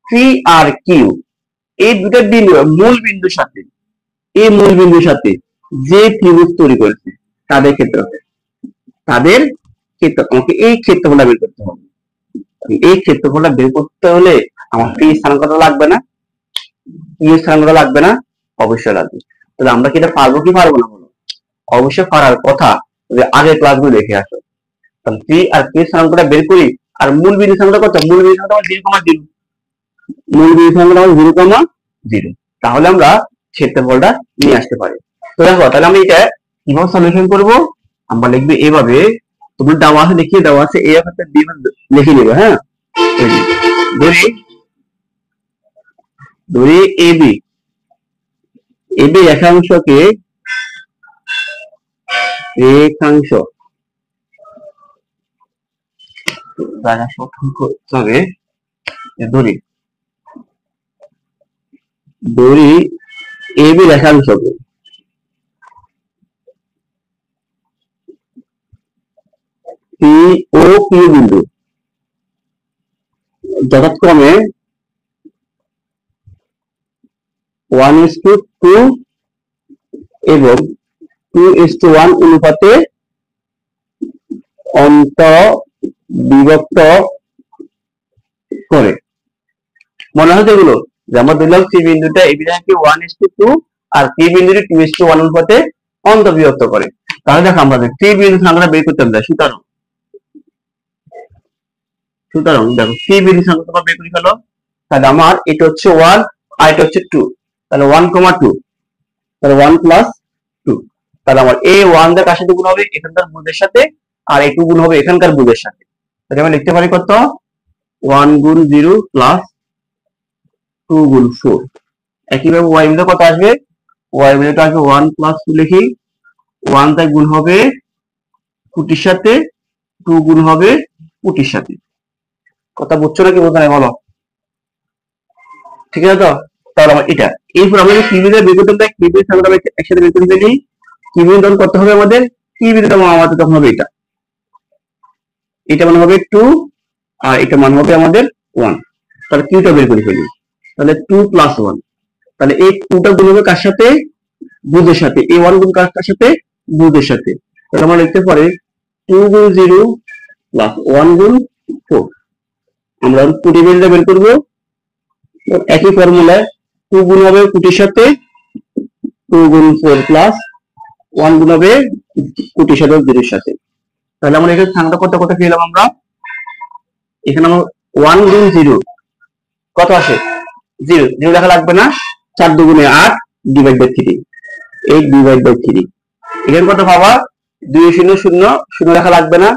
পি আর কিউ, এই দুটো বিন্দু মূল বিন্দুর সাথে, এই মূল বিন্দুর সাথে যে ত্রিভুজ তৈরি করেছে তাদের ক্ষেত্রে, তাদের ক্ষেত্র আমাকে এই ক্ষেত্রফলটা বের করতে হবে। এই ক্ষেত্রফলটা বের করতে হলে আমার পি স্থানাঙ্কটা লাগবে না, কিউ স্থানাঙ্কটা লাগবে না, অবশ্যই লাগবে। তাহলে আমরা কি এটা পারবো কি পারবো না বলো? অবশ্যই পারার কথা, যে আগের ক্লাসগুলো দেখে আসো। তাহলে পি আর কিউ স্থানাঙ্কটা বের করি, আর মূল বিন্দু স্থানাঙ্কটা কত, মূল বিন্দু স্থানাঙ্কটা 0,0, মূল বিন্দু স্থানাঙ্কটা 0,0, তাহলে আমরা ক্ষেত্রফলটা নিয়ে আসতে পারি। তো দেখো তাহলে আমরা এটা কিভাবে সলিউশন করব, আমরা লিখবো এভাবে, তুমি দেওয়া আছে দেখিয়ে দেওয়া আছে, এই একটা বি লিখে নেবে। হ্যাঁ, ধরি ধরি এবি, এবি রেখাংশকে রেখাংশ জায়গা সঠিক করতে হবে, ধরি ধরি এবি রেখাংশকে পি ও কিউ বিন্দু যথাক্রমে 1:2 এবং 2:1 অনুপাতে অন্তর্বিভক্ত করে। মনে হচ্ছে এগুলো যে আমরা ধরলাম সি বিন্দুটা এই বিন্দুকে 1:2 আর পি বিন্দুটি 2:1 অনুপাতে অন্তর্বিভক্ত করে। তাহলে দেখো আমরা সি বিন্দু সংখ্যাটা বের করতে হবে। সুতরাং দেখো সি বিন্দু সংখ্যাটা বের করে ফেলো। তাহলে আমার এটা হচ্ছে 1 আর এটা হচ্ছে 2, তাহলে 1,2, তাহলে 1 + 2, তাহলে আমার এই 1 এর কার সাথে গুণ হবে, এখানকার বুদের সাথে, আর এই 2 গুণ হবে এখানকার বুদের সাথে। তাহলে আমি লিখতে পারি কত, 1 × 0 + 2 × 4, একইভাবে ওয়াই ভ্যালু কত আসবে, ওয়াই ভ্যালুটা আসবে 1 প্লাস 2 লিখি, 1 তাই গুণ হবে কুটির সাথে, 2 গুণ হবে কুটির সাথে। কথা বুঝছো নাকি বোঝা নাই বলো? ঠিক আছে তো? তাহলে আমার এটা, এরপর আমরা কি বিন্দু বের করতে চাই, কি বিন্দু আমরা একসাথে বের করে ফেলি। কি বিন্দু তখন করতে হবে আমাদের, কি বিন্দু আমাদের তখন হবে এটা, এটা মানে হবে 2 আর এটা মান হবে আমাদের 1। তাহলে কিউটা বের করে ফেলি, তাহলে 2 প্লাস 1, তাহলে এই 2টা গুণ হবে কার সাথে, বুধের সাথে, এই 1 গুণ কার সাথে, বুধের সাথে। তাহলে আমরা লিখতে পারি 2 গুণ 0 প্লাস 1 গুণ 4। আমরা কুটি বিন্দুটা বের করবো, একই ফর্মুলায় 2 গুণ হবে কুটির সাথে, 2 গুণ 4 প্লাস 1 গুণ হবে কুটির সাথে 0 এর সাথে। তাহলে আমরা এখানে সংখ্যাটা কত কত পেলাম আমরা, এখানে আমরা 1 গুণ 0 কত আসে, 0, 0 লেখা লাগবে না, 4 দুগুণে 8 ডিভাইড বাই 3, 8 ডিভাইড বাই 3। এখানে কত পাবা, 2 0 0, 0 লেখা লাগবে না,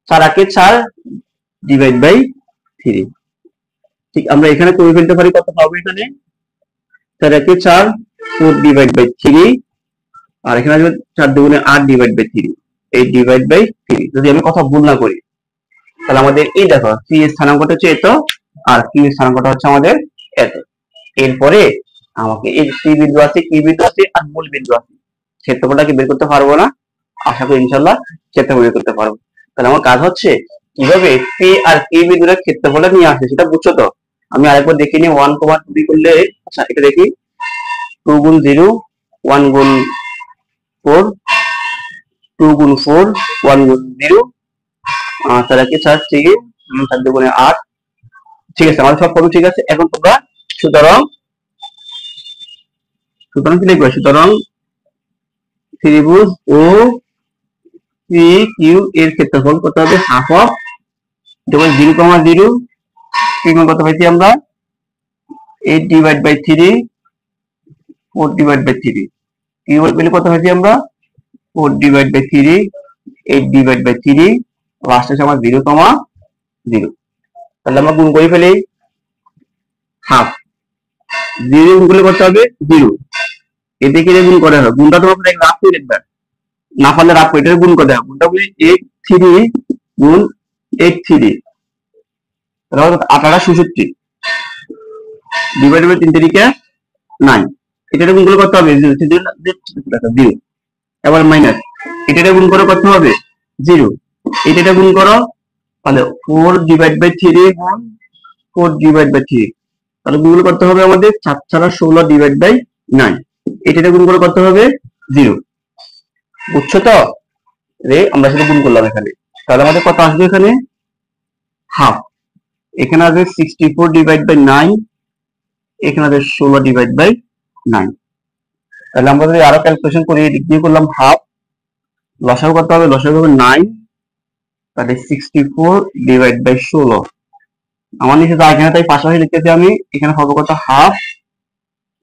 4 আগে 4 ডিভাইড বাই 3। ঠিক আমরা এখানে করে ফেলতে পারি, কত পাবো এখানে, 4 আগে 4 4 ডিভাইড বাই 3, আর এখানে আসবে 4 দুগুণে 8 ডিভাইড বাই 3, 8 ডিভাইড বাই 3। যদি আমি কথা ভুল না করি, তাহলে আমাদের এই দেখো সি এর স্থানাঙ্কটা হচ্ছে এত, আর কিউ এর স্থানাঙ্কটা হচ্ছে আমাদের এত। এরপরে আমাকে এই সি বিন্দু আছে, কি বিন্দু আছে, আর মূল বিন্দু আছে, ক্ষেত্রফলটা কি বের করতে পারবো না, আশা করি ইনশাআল্লাহ ক্ষেত্রফল বের করতে পারবো। তাহলে আমার কাজ হচ্ছে কিভাবে পি আর কি বিন্দুর ক্ষেত্রফলটা নিয়ে আসে সেটা বুঝছো তো। আমি আরেকবার দেখে নিই, 1, 2 করলে, আচ্ছা এটা দেখি, 2 গুণ 0, 1 গুণ 4, 2 গুণ 4, 1 গুণ 0, তাহলে কি 4 থেকে 4 দুগুণে 8। ঠিক আছে, আমাদের সব ফর্ম ঠিক আছে। এখন তোমরা সুতরাং কি লিখবে, সুতরাং ত্রিভুজ ও পি কিউ এর ক্ষেত্রফল কত হবে, হাফ অফ, যেমন 0,0, কি কত পাইছি আমরা, 8 divide by 3, 4 divide by 3, Q এর ভ্যালু কত পাইছি আমরা, 4 divide by 3, 8 divide by 3, last আছে আমার 0,0। তাহলে আমরা গুণ করে ফেলি, হাফ, 0 গুণ করলে কত হবে 0, এদিকে গুণ করে হবে, গুণটা তোমার রাফ করে দেখবে, না পারলে রাফ করে এটা গুণ করে দেবে, গুণটা বলি 8 গুণ 8 তাহলে 8 ডিভাইড বাই 3 তারিখে 9, এটা গুণ করে করতে হবে 0, এবার মাইনাস, এটা গুণ করে করতে হবে 0, এটা গুণ করো, তাহলে 4 ডিভাইড বাই 3 গুণ 4 ডিভাইড বাই 3, তাহলে গুণ করতে হবে আমাদের 7 ছাড়া 16 ডিভাইড বাই 9, এটা গুণ করে করতে হবে 0। বুঝছো তো, রে আমরা সেটা গুণ করলাম এখানে, তাহলে আমাদের কত আসবে এখানে, হাফ, এখানে আসবে 64 ডিভাইড বাই 9, এখানে আসবে 16 ডিভাইড বাই 9। তাহলে আমরা যদি আরো ক্যালকুলেশন করি, এদিক দিয়ে করলাম হাফ, লসাগু করতে হবে, লসাগু হবে 9, তাহলে 64 ডিভাইড বাই 16, আমার নিচে যা এখানে তাই পাশাপাশি লিখতেছি আমি, এখানে হবে কত হাফ,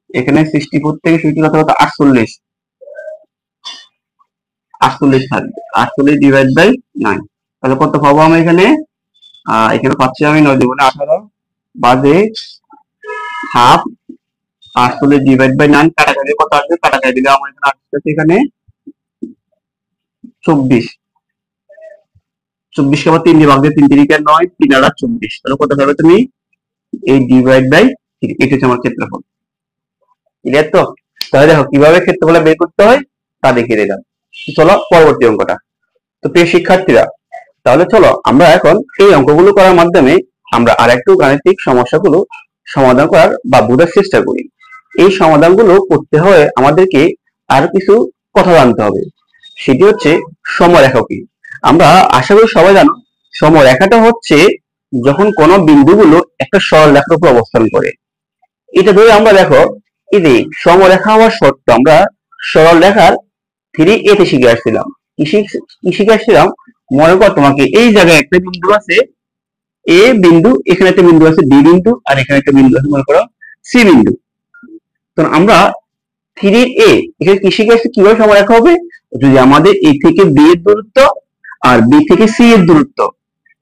এখানে 64 থেকে 60 কত 48, 48 থাকবে, 48 ডিভাইড বাই 9। তাহলে কত পাবো আমি এখানে, এখানে পাচ্ছি আমি 9 দুগুণে 18 বাদে হাফ, 48 ডিভাইড বাই 9, কাটাকাটি কত আসবে, কাটাকাটি দিলে আমার এখানে আসছে এখানে 24, 24 কে আবার 3 দিয়ে ভাগ দিয়ে 3 তিরিকে 9, 3 আর 24, তাহলে কত পাবে তুমি, 8 ডিভাইড বাই 3, এটা হচ্ছে আমার ক্ষেত্রফল। ক্লিয়ার তো? তাহলে দেখো কিভাবে ক্ষেত্রফল বের করতে হয় তা দেখিয়ে দিলাম। চলো পরবর্তী অঙ্কটা। তো প্রিয় শিক্ষার্থীরা, তাহলে চলো আমরা এখন এই অঙ্কগুলো করার মাধ্যমে আমরা আরেকটু গাণিতিক সমস্যাগুলো সমাধান করার বা বোঝার চেষ্টা করি। এই সমাধানগুলো করতে হয় আমাদেরকে আরো কিছু কথা জানতে হবে, সেটি হচ্ছে সমরেখা কি। আমরা আশা করি সবাই জানো, সমরেখাটা হচ্ছে যখন কোন বিন্দুগুলো একটা সরলরেখার উপর অবস্থান করে। এটা ধরে আমরা দেখো, এই যে সমরেখা হওয়ার শর্ত আমরা সরলরেখার 3a তে শিখে আসছিলাম। কি শিখে আসছিলাম, মনে কর তোমাকে এই জায়গায় একটা বিন্দু আছে এ বিন্দু, এখানে একটা বিন্দু আছে বি বিন্দু, আর এখানে একটা বিন্দু আছে মনে করো সি বিন্দু। তো আমরা 3a এখানে কি শিখে আসছি, কিভাবে সমরেখা হবে, যদি আমাদের এ থেকে বি এর দূরত্ব আর বি থেকে সি এর দূরত্ব,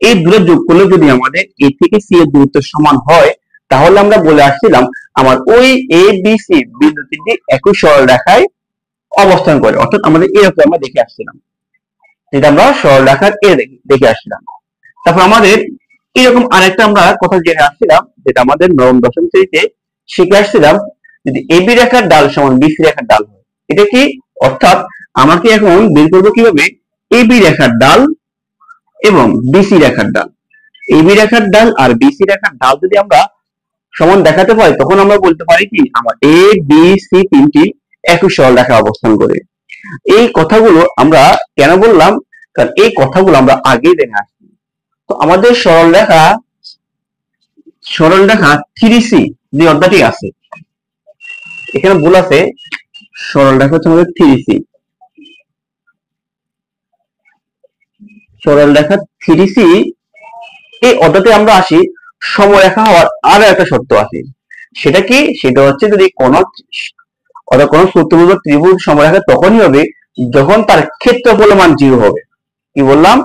এই দুটো যোগ করলে যদি আমাদের এ থেকে সি এর দূরত্ব সমান হয়, তাহলে আমরা বলে আসছিলাম আমার ওই এ বি সি বিন্দু তিনটি একই সরল রেখায় অবস্থান করে, অর্থাৎ আমাদের এরকম আমরা দেখে আসছিলাম, যেটা আমরা সরল রেখার এ দেখে আসছিলাম। তারপর আমাদের এরকম আরেকটা আমরা কথা জেনে আসছিলাম, যেটা আমাদের নবম দশম শ্রেণীতে শিখে আসছিলাম, যদি এবি রেখার ডাল সমান বিসি রেখার ডাল হয়, এটা কি? অর্থাৎ আমাকে এখন বের করবো কিভাবে এবি রেখার ডাল এবং বিসি রেখার ডাল। এবি রেখার ডাল আর বিসি রেখার ডাল যদি আমরা সমান দেখাতে পারি, তখন আমরা বলতে পারি কি আমার এ বি সি তিনটি একই সরল রেখায় অবস্থান করে। এই কথাগুলো আমরা কেন বললাম? কারণ এই কথাগুলো আমরা আগেই দেখে আসছি। তো আমাদের সরল রেখা 3C যে অধ্যায়টি আছে, এখানে ভুল আছে, সরল রেখা হচ্ছে আমাদের 3C। সরল রেখা 3C এই অধ্যায়তে আমরা আসি, সমরেখা হওয়ার আরো একটা শর্ত আছে। সেটা কি? সেটা হচ্ছে যদি কোন চতুর্ভুজ বা ত্রিভুজ সমরেখা তখনই হবে যখন তার ক্ষেত্রফলের মান 0 হবে। কি বললাম?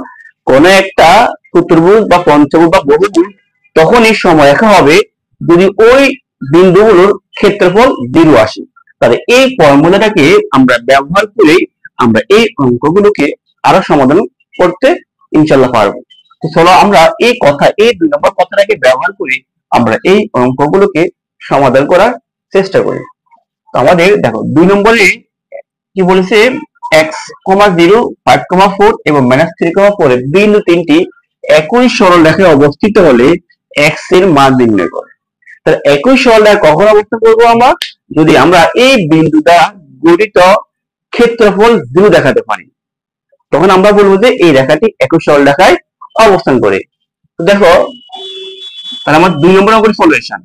কোন একটা চতুর্ভুজ বা পঞ্চভুজ বা বহুভুজ তখনই সমরেখা হবে যদি ওই বিন্দুগুলোর ক্ষেত্রফল 0 আসে। তাহলে এই ফর্মুলাটাকে আমরা ব্যবহার করে আমরা এই অঙ্কগুলোকে আরো সমাধান করতে ইনশাল্লাহ পারবো। তো চলো আমরা এই 2 নম্বর কথাটাকে ব্যবহার করে আমরা এই অঙ্কগুলোকে সমাধান করার চেষ্টা করি। তো আমাদের দেখো 2 নম্বরে কি বলেছে, x, 0, 5, 4 এবং -3, 4 এর বিন্দু তিনটি একই সরল রেখায় অবস্থিত হলে x এর মান নির্ণয় করো। তাহলে একই সরল রেখায় কখন অবস্থান করবো আমরা? যদি আমরা এই বিন্দুটা গঠিত ক্ষেত্রফল 0 দেখাতে পারি, তখন আমরা বলবো যে এই রেখাটি একই সরল রেখায় অবস্থান করে। তো দেখো, তাহলে আমার 2 নম্বর অঙ্কের সলিউশন।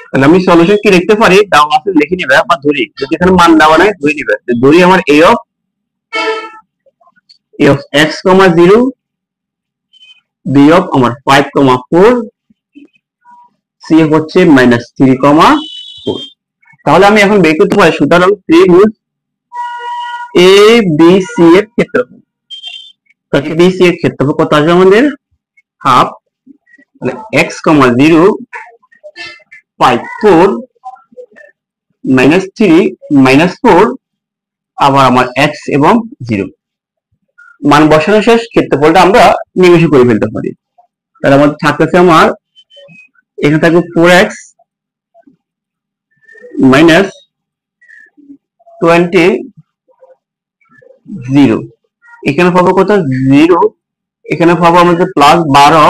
তাহলে আমি সলিউশন কি লিখতে পারি? দাও আছে লিখে নিবে বা ধরি, যদি এখানে মান দেওয়া নাই ধরে নিবে, ধরি আমার a of x, 0, b of আমার 5, 4, c হচ্ছে -3, 4। তাহলে আমি এখন বের করতে পারি সুতরাং ত্রিভুজ এ বি সি এর ক্ষেত্রফল। তাহলে বি সি এর ক্ষেত্রফল কত আসবে আমাদের? হাফ। তাহলে x, 0, 5, 4, -3, -4, আবার আমার x এবং 0 মান বসানো শেষ, ক্ষেত্রফলটা আমরা নির্ণয় করে ফেলতে পারি। তাহলে আমাদের থাকতেছে আমার এখানে থাকবে 4x -20, 0, এখানে পাবো কত? 0, এখানে পাবো আমাদের +12,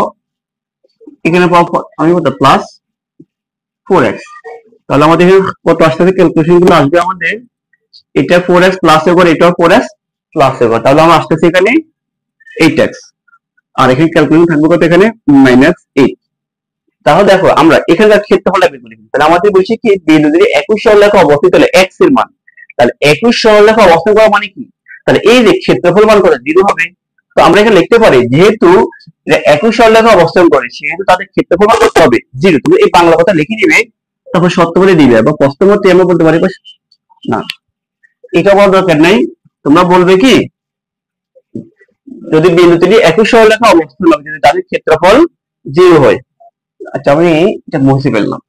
এখানে পাবো আমি কত? +4x। তাহলে আমাদের কত আসতে ক্যালকুলেশন গুলো আসবে আমাদের, এটা 4x প্লাস এর পর এটাও 4x প্লাস এর পর, তাহলে আমরা আসতেছি এখানে 8x, আর এখানে ক্যালকুলেশন থাকবে কত? এখানে -8। তাহলে দেখো আমরা এখানকার ক্ষেত্রফলটা বের করি। তাহলে আমাদের বলছি কি বিন্দু যদি একই সরলরেখা অবস্থিত হলে x এর মান, তাহলে একই সরলরেখা অবস্থান করা মানে কি? তাহলে এই যে ক্ষেত্রফল মান কত? 0 হবে। তো আমরা এখানে লিখতে পারি যেহেতু একই সরলরেখা অবস্থান করে সেহেতু তাদের ক্ষেত্রফল মান কত হবে? 0। তুমি এই বাংলা কথা লিখে নিবে, তারপর সত্য বলে দিবে, বা প্রশ্ন মতে আমরা বলতে পারি না, এটা বলার দরকার নাই। তোমরা বলবে কি যদি বিন্দু দুটি একই সরলরেখা অবস্থান হবে যদি তাদের ক্ষেত্রফল 0 হয়। আচ্ছা, আমি এটা মুছে ফেললাম।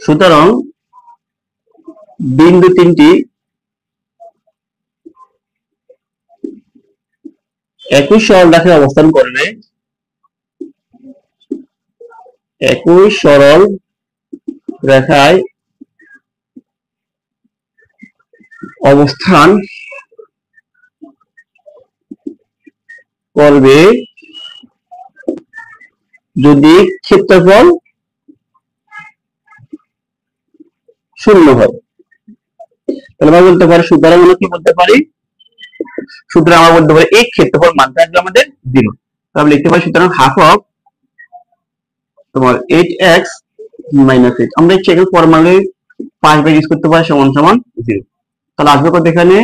সুতরাং বিন্দু তিনটি একই সরল রেখায় অবস্থান করবে, একই সরল রেখায় অবস্থান করবে যদি ক্ষেত্রফল 0 হয়। তাহলে আমরা বলতে পারি, সুতরাং আমরা কি বলতে পারি? সুতরাং আমরা বলতে পারি এই ক্ষেত্রফল মানটা আসবে আমাদের 0। তাহলে লিখতে পারি সুতরাং হাফ অফ তোমার 8x - 8, আমরা ইচ্ছে এখানে ফর্মালি 5 ইউজ করতে পারি সমান সমান 0। তাহলে আসবে কত? এখানে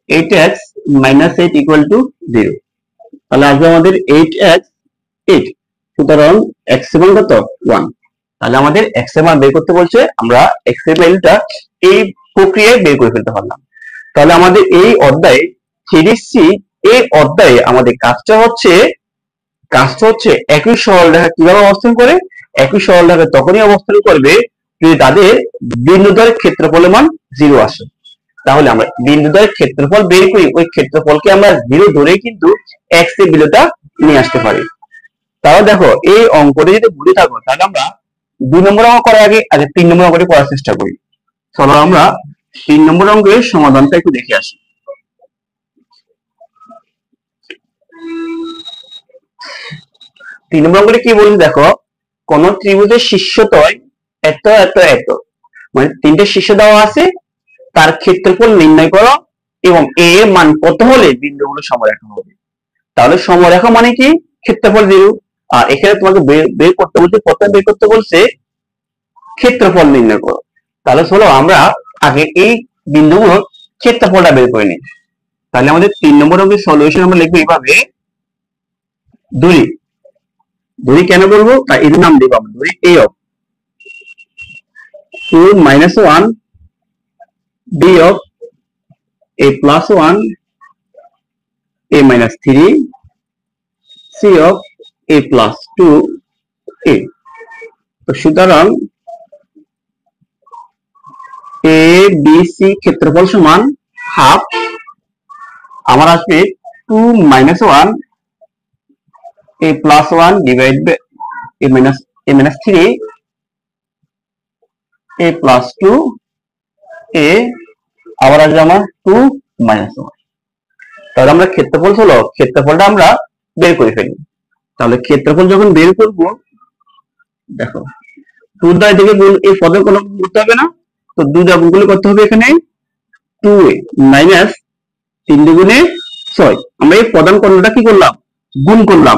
8x - 8 = 0। তাহলে আসবে আমাদের 8x 8। সুতরাং x এর মান কত? 1। তাহলে আমাদের x এর মান বের করতে বলছে, আমরা x এর ভ্যালুটা এই প্রক্রিয়ায় বের করে ফেলতে পারলাম। তাহলে আমাদের এই অধ্যায়ে 3C এই অধ্যায়ে আমাদের কাজটা হচ্ছে কাজটা হচ্ছে একই সরলরেখা কিভাবে অবস্থান করে, একই সরলরেখা তখনই অবস্থান করবে যদি তাদের বিন্দুদ্বয়ের ক্ষেত্রফলের মান 0 আসে। তাহলে আমরা বিন্দুদ্বয়ের ক্ষেত্রফল বের করি, ওই ক্ষেত্রফলকে আমরা 0 ধরেই কিন্তু x এর বিন্দুটা নিয়ে আসতে পারি। তাহলে দেখো এই অঙ্কটা যদি ভুলে থাকো তাহলে আমরা 2 নম্বর অঙ্ক করার আগে 3 নম্বর অঙ্কটি করার চেষ্টা করি। চলো আমরা 3 নম্বর অঙ্কের সমাধানটা একটু দেখে আসি। 3 নম্বর অঙ্কটি কি বলছে দেখো, কোন ত্রিভুজের শীর্ষতয় এত এত এত, মানে 3টে শীর্ষ দেওয়া আছে, তার ক্ষেত্রফল নির্ণয় করো এবং a এর মান কত হলে বিন্দুগুলো সমরেখা হবে। তাহলে সমরেখা মানে কি, ক্ষেত্রফল 0। আর এখানে তোমাকে বের করতে বলছে, প্রথমে বের করতে বলছে ক্ষেত্রফল নির্ণয় করো। তাহলে চলো আমরা আগে এই বিন্দুগুলোর ক্ষেত্রফলটা বের করে নিই। তাহলে আমাদের 3 নম্বর অঙ্কের সলিউশন আমরা লিখবো এইভাবে, দূরি দূরি কেন বলবো, তাই এর নাম দেবো আমরা দূরি a of 2 - 1 b of a plus 1 a minus 3 c of a plus 2 a। তো সুতরাং a b c ক্ষেত্রফল সমান হাফ, আমার আসবে 2 - 1 a plus 1 divided by a minus 3 a plus 2 a, আবার আসবে আমার 2 - 1। তাহলে আমরা ক্ষেত্রফল হলো, ক্ষেত্রফলটা আমরা বের করে ফেলি। তাহলে ক্ষেত্রফল যখন বের করব, দেখো 2 দ্বারা এদিকে গুণ, এই পদের কোনো গুণ করতে হবে না, তো 2 দ্বারা গুণ করতে হবে এখানে 2a মাইনাস 3 দুগুণে 6। আমরা এই প্রধান কর্ণটা কি করলাম, গুণ করলাম,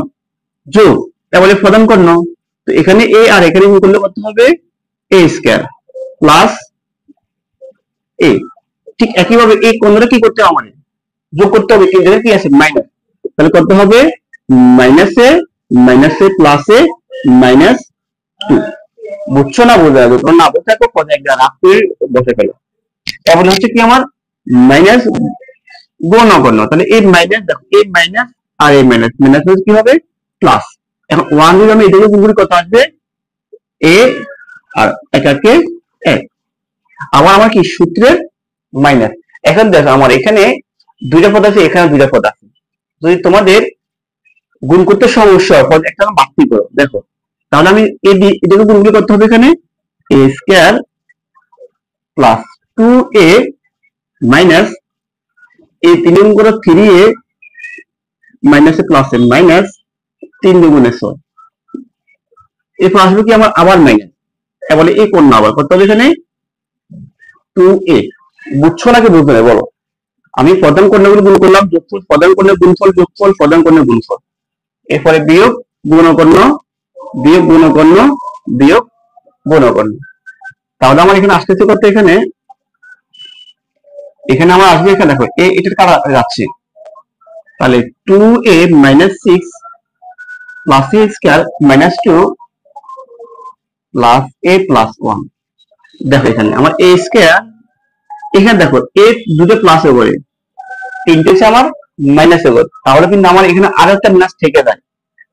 যোগ, তাহলে প্রধান কর্ণ, তো এখানে a আর এখানে গুণ করলে কত হবে a স্কয়ার প্লাস a। ঠিক একইভাবে এই কর্ণটা কি করতে হবে, আমাদের যোগ করতে হবে, কিন্তু কি আছে মাইনাস, তাহলে কত হবে মাইনাস এ প্লাস এ মাইনাস 2। বুঝছো না, বোঝা যাবে না, বোঝা তো পদে একটা রাখ করে বসে ফেলো। তাহলে হচ্ছে কি আমার মাইনাস গুণ করলো, তাহলে এই মাইনাস, দেখো এই মাইনাস আর এই মাইনাস, মাইনাস কি হবে প্লাস। এখন 1 যদি আমি এদিকে গুণ করি কত আসবে a, আর এটাকে 1, আবার আমার কি সূত্রের মাইনাস। এখন দেখো আমার এখানে 2টা পদ আছে, এখানে 2টা পদ আছে, যদি তোমাদের গুণ করতে সমস্যা হয় পদ একটা বাড়তি করো, দেখো তাহলে আমি এটাকে গুণ করতে হবে এখানে a square plus 2a minus এই 3 গুণ করে 3a মাইনাস এ প্লাস এ মাইনাস 3 দুগুণে 6, এরপর আসবে কি আমার আবার মাইনাস, বলে এই কোণ আবার কত হবে এখানে 2a। বুঝছো নাকি বুঝছো না বলো, আমি প্রধান কর্ণগুলো গুণ করলাম, যোগফল প্রধান কর্ণের গুণফল, যোগফল প্রধান কর্ণের গুণফল, এরপরে বিয়োগ গুণকর্ণ, বিয়োগ গুণকর্ণ, বিয়োগ গুণকর্ণ। তাহলে আমার এখানে আসতেছে কত, এখানে এখানে আমার আসবে, এখানে দেখো এটার কারা যাচ্ছে, তাহলে 2a minus 6 plus a square minus 2 plus a plus 1। দেখো এখানে আমার a square, এখানে দেখো a দুটো প্লাস এ করে, তিনটে হচ্ছে আমার মাইনাস এ করে, তাহলে কিন্তু আমার এখানে আর একটা মাইনাস থেকে যায়,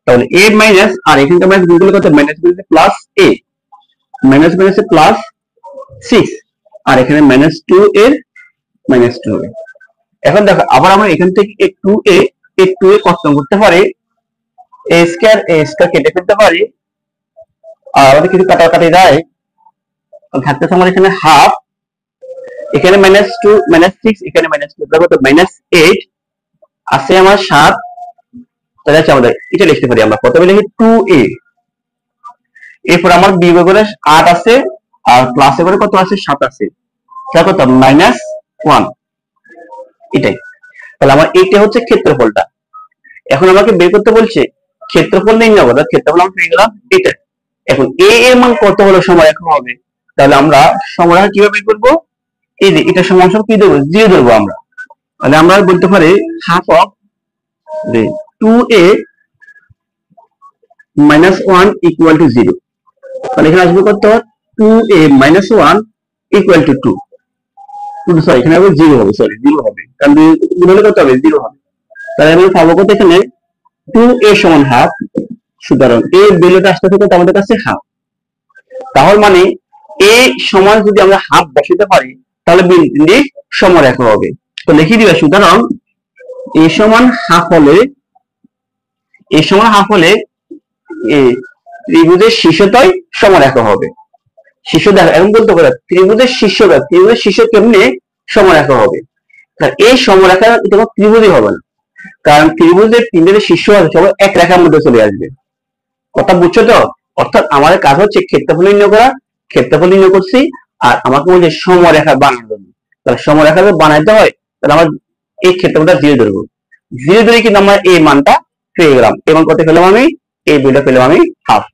তাহলে a মাইনাস আর এখানকার মাইনাস গুণ করলে কত minus plus a, minus minus plus 6, আর এখানে মাইনাস 2 এর মাইনাস 2a। এখন দেখো আবার আমরা এখান থেকে এই 2a কত করতে পারি, a স্কয়ার কেটে ফেলতে পারি, আর আমাদের কিছু কাটাকাটি যায়, থাকতেছে আমার এখানে হাফ, এখানে মাইনাস 2 মাইনাস 6, এখানে মাইনাস 2, দেখো তো মাইনাস 8 আছে আমার 7, তাহলে আছে আমাদের এটা লিখতে পারি আমরা, প্রথমে লিখি 2a, এরপর আমার বিয়োগ করে 8 আছে, আর প্লাসে করে কত আছে 7 আছে, তাহলে কত মাইনাস 1, এটাই। তাহলে আমার এইটা হচ্ছে ক্ষেত্রফলটা। এখন আমাকে বের করতে বলছে ক্ষেত্রফল নির্ণয় করো, ক্ষেত্রফল আমরা পেয়ে গেলাম এটা। এখন a এর মান কত হলো সমরেখা হবে, তাহলে আমরা সমরেখা কিভাবে বের করব, এই যে এটা সমান কি দেব 0 দেব আমরা, তাহলে আমরা বলতে পারি half of 2a minus 1 equal to 0। তাহলে এখানে আসবে কত 2a minus 1 equal to 2, sorry এখানে হবে 0 হবে, সরি 0 হবে, কারণ গুণ হলে কত হবে 0 হবে। তাহলে আমি পাবো কত এখানে 2a সমান হাফ, সুতরাং এই ভ্যালুটা আসতে থেকে আমাদের কাছে হাফ। তাহলে মানে a সমান যদি আমরা হাফ বসাতে পারি তাহলে বিন্দুটি সমরেখা হবে। তো লিখে দিবা, সুতরাং a সমান হাফ হলে এই ত্রিভুজের শীর্ষতয় সমরেখা হবে। শীর্ষ দেখো এরকম বলতে পারে ত্রিভুজের শীর্ষ কেমনে সমরেখা হবে। এই সমরেখা তোমার ত্রিভুজই হবে না, কারণ ত্রিভুজের তিনটে শীর্ষ আছে সবাই এক রেখার মধ্যে চলে আসবে। কথা বুঝছো তো? অর্থাৎ আমাদের কাজ হচ্ছে ক্ষেত্রফল নির্ণয় করা, ক্ষেত্রফল নির্ণয় করছি, আর আমাকে বলছে সমরেখা বানানোর জন্য। তাহলে সমরেখা যদি বানাইতে হয় তাহলে আমার এই ক্ষেত্রফলটা 0 ধরবো, 0 ধরে কিন্তু আমরা এই মানটা পেয়ে গেলাম। এবং কত পেলাম আমি? এই বিটা পেলাম আমি হাফ।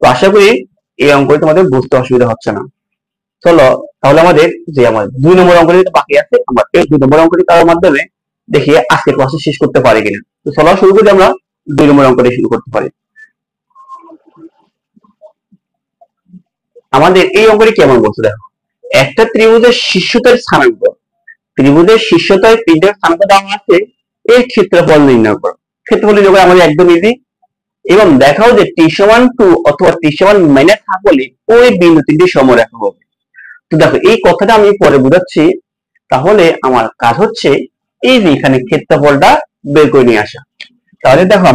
তো আশা করি এই অঙ্কটি তোমাদের বুঝতে অসুবিধা হচ্ছে না। চলো তাহলে আমাদের যে আমার 2 নম্বর অঙ্কটি বাকি আছে, আমরা এই 2 নম্বর অঙ্কটি করার মাধ্যমে দেখি আজকে ক্লাসে শেষ করতে পারি কিনা। তো চলো শুরু করি, আমরা 2 নম্বর অঙ্কটি শুরু করতে পারি। আমাদের এই অঙ্কটি কেমন বলছে দেখো, একটা ত্রিভুজের শীর্ষতয় স্থানাঙ্ক, ত্রিভুজের শীর্ষতয় তিনটার স্থানাঙ্ক দেওয়া আছে, এর ক্ষেত্রফল নির্ণয় করো। ক্ষেত্রফল নির্ণয় করা আমাদের একদম ইজি। এবং দেখাও যে t সমান 2 অথবা t সমান -হাফ হলে ওই বিন্দু তিনটি সমরেখা হবে। তো দেখো এই কথাটা আমি পরে বোঝাচ্ছি। তাহলে আমার কাজ হচ্ছে এই যে এখানে ক্ষেত্রফলটা বের করে নিয়ে আসা। তাহলে দেখো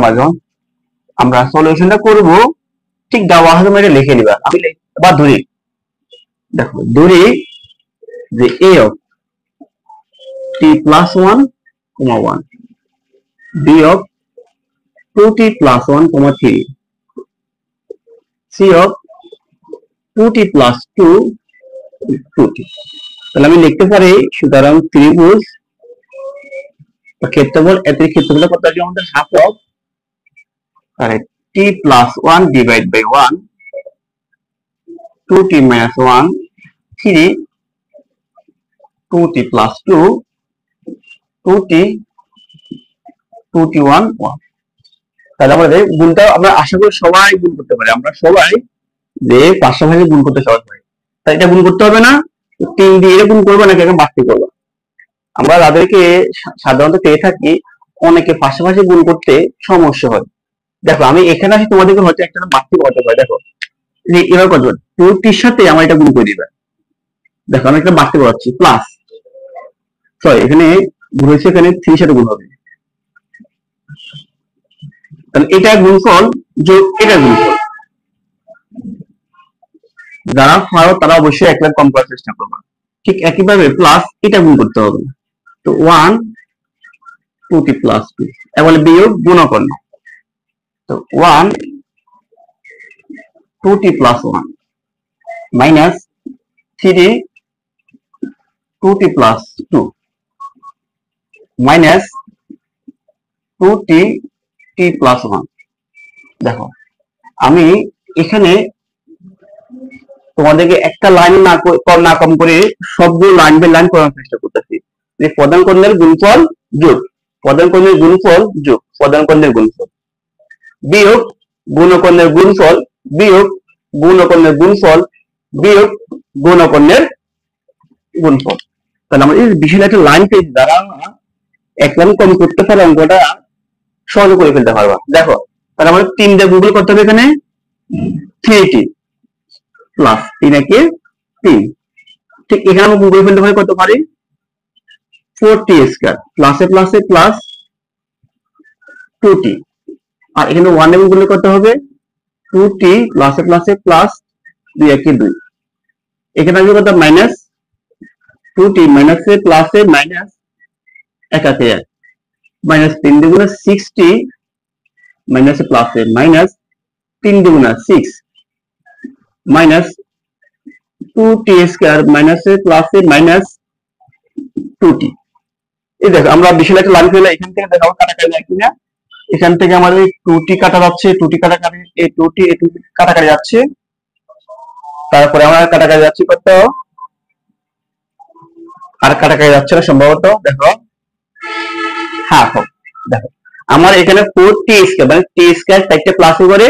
আমরা সলিউশনটা করব, ঠিক দেওয়া আছে এটা লিখে নিবা। আমি বা ধরি, দেখো ধরি যে a of t plus 1, 1, b of 2t plus 1, 3, c of 2t plus 2, 2t। তাহলে আমি লিখতে পারি, সুতরাং ত্রিভুজ ক্ষেত্রফল এত ক্ষেত্রফল কত আছে আমাদের half of t plus 1 divided by 1, 2t minus 1, 3, 2t plus 2, 2t, 1, 1। তাহলে আমাদের গুণটা আমরা আশা করি সবাই গুণ করতে পারি। আমরা সবাই যে পাশাপাশি গুণ করতে সহজ হয়, তাই এটা গুণ করতে হবে না, 3 দিয়ে এটা গুণ করবো নাকি বাড়তি করবো। আমরা যাদেরকে সাধারণত পেয়ে থাকি অনেকে পাশাপাশি গুণ করতে সমস্যা হয়। দেখো আমি এখানে আসি, তোমাদেরকে হয়তো একটা বাড়তি করতে পারি। দেখো এবার কত 2টির সাথে আমার এটা গুণ করে দিবে। দেখো আমি একটা বাড়তি করাচ্ছি, প্লাস সরি এখানে গুণ হয়েছে, এখানে 3 সাথে গুণ হবে। তাহলে এটা গুণফল যোগ এটা গুণফল। যারা পারো তারা অবশ্যই 1 লাখ কম করার চেষ্টা করবে। ঠিক একইভাবে প্লাস এটা গুণ করতে হবে। তো 1, 2t plus 2, এবার বিয়োগ গুণকর। তো 1, 2t plus 1 minus 3, 2t plus 2 minus 2t plus 1। দেখো আমি এখানে তোমাদেরকে একটা লাইন না কম করে সবগুলো লাইন বাই লাইন করার চেষ্টা করতেছি। যে প্রধান কর্ণের গুণফল যোগ প্রধান কর্ণের গুণফল যোগ প্রধান কর্ণের গুণফল বিয়োগ গুণকর্ণের গুণফল বিয়োগ গুণকর্ণের গুণফল বিয়োগ গুণকর্ণের গুণফল। তাহলে আমরা এই বিষয়টা একটা লাইন পেয়েছি, দ্বারা এক লাইন কম করতে পারে অঙ্কটা সহজে করে ফেলতে পারবা। দেখো তাহলে আমাদের 3 দিয়ে গুগল করতে হবে, এখানে 3t প্লাস 3 একে 3। ঠিক এখানে আমরা গুগল ফেলতে পারি, কত পারি 4t স্কয়ার প্লাসে প্লাসে প্লাস 2t। আর এখানে 1 এবং গুণ করতে হবে 2t প্লাসে প্লাসে প্লাস 2 একে 2। এখানে আসবে কত মাইনাস 2t মাইনাসে প্লাসে মাইনাস 1 একে 1 মাইনাস 3 দুগুণে 6t মাইনাসে প্লাসে মাইনাস 3 দুগুণে 6 মাইনাস 2t স্কয়ার মাইনাসে প্লাসে মাইনাস 2t। এই দেখো আমরা বিষয়টা একটা লাইন ফেলে এখান থেকে দেখাবো কাটাকাটি যায় কিনা। এখান থেকে আমাদের 2t কাটা যাচ্ছে, 2t কাটাকাটি, এই 2t এই 2t কাটাকাটি যাচ্ছে। তারপরে আমার কাটাকাটি যাচ্ছে কত, আর কাটাকাটি যাচ্ছে না সম্ভবত। দেখো হাফ। দেখো আমার এখানে 4t স্কয়ার মানে t স্কয়ার 4টা প্লাসে করে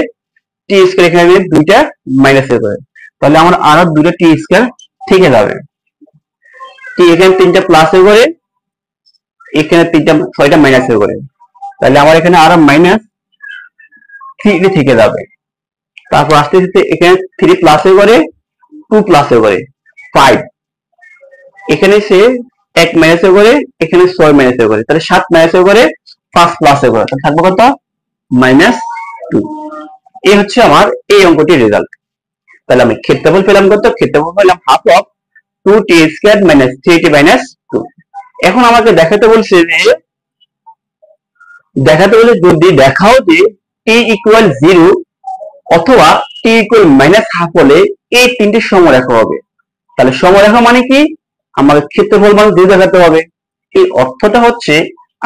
t স্কয়ার এখানে 2টা মাইনাসে করে, তাহলে আমার আরো 2টা t স্কয়ার থেকে যাবে। t এখানে 3টা প্লাসে করে, এখানে 3টা 6টা মাইনাসে করে, তাহলে আমার এখানে আর মাইনাস 3 থেকে যাবে। তারপর আস্তে আস্তে এখানে 3 প্লাসে করে 2 প্লাসে করে 5, এখানে সে 1 মাইনাসে করে, এখানে 6 মাইনাসে করে, তাহলে 7 মাইনাসে করে 5 প্লাসে করে, তাহলে থাকবে কত -2। এই হচ্ছে আমার এই অঙ্কটির রেজাল্ট। তাহলে আমি ক্ষেত্রফল পেলাম কত? ক্ষেত্রফল পেলাম half of 2t square minus 3t minus 2। এখন আমাকে দেখাতে বলছে যদি দেখাও যে t ইকুয়াল 0 অথবা t ইকুয়াল মাইনাস হাফ হলে এই তিনটি সমরেখা হবে। তাহলে সমরেখা মানে কি? আমাদের ক্ষেত্রফল মান 2 দেখাতে হবে। এই অর্থটা হচ্ছে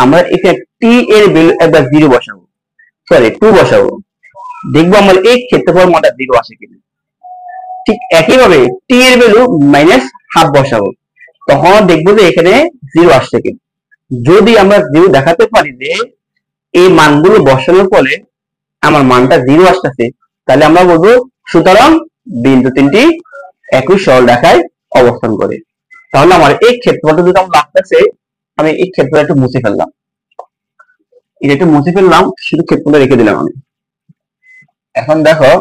আমরা এখানে t এর ভ্যালু একবার 0 বসাবো, সরি 2 বসাবো, দেখবো আমরা এই ক্ষেত্রফল মানটা 0 আসে কিনা। ঠিক একইভাবে t এর ভ্যালু মাইনাস হাফ বসাবো, তখন দেখবো যে এখানে 0 আসছে কিনা। যদি আমরা 0 দেখাতে পারি যে এই মানগুলো বসানোর ফলে আমার মানটা 0 আসতেছে, তাহলে আমরা বলবো সুতরাং বিন্দু তিনটি একই সরল রেখায় অবস্থান করে। তাহলে আমার এই ক্ষেত্রফলটা যদি আমার লাগতেছে, আমি এই ক্ষেত্রফলটা একটু মুছে ফেললাম, শুধু ক্ষেত্রফলটা রেখে দিলাম আমি। এখন দেখো,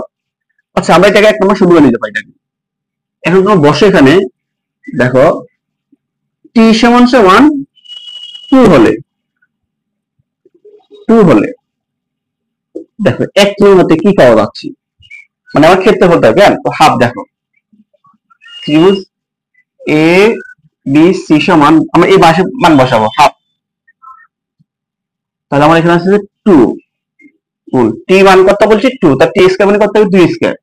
আচ্ছা আমরা এটাকে এক নম্বর শুরু করে নিতে পারি। এখন তোমার বসে এখানে দেখো t সমান 2 হলে দেখো 1 কিলোর মধ্যে কি পাওয়া যাচ্ছে, মানে আমার ক্ষেত্রফলটা কেন তো হাফ। দেখো ত্রিভুজ এ বি সি সমান, আমরা এই পাশে মান বসাবো হাফ, তাহলে আমার এখানে আছে 2 গুণ t মান কত বলছি 2, তার t স্কয়ার মানে কত হবে 2 স্কয়ার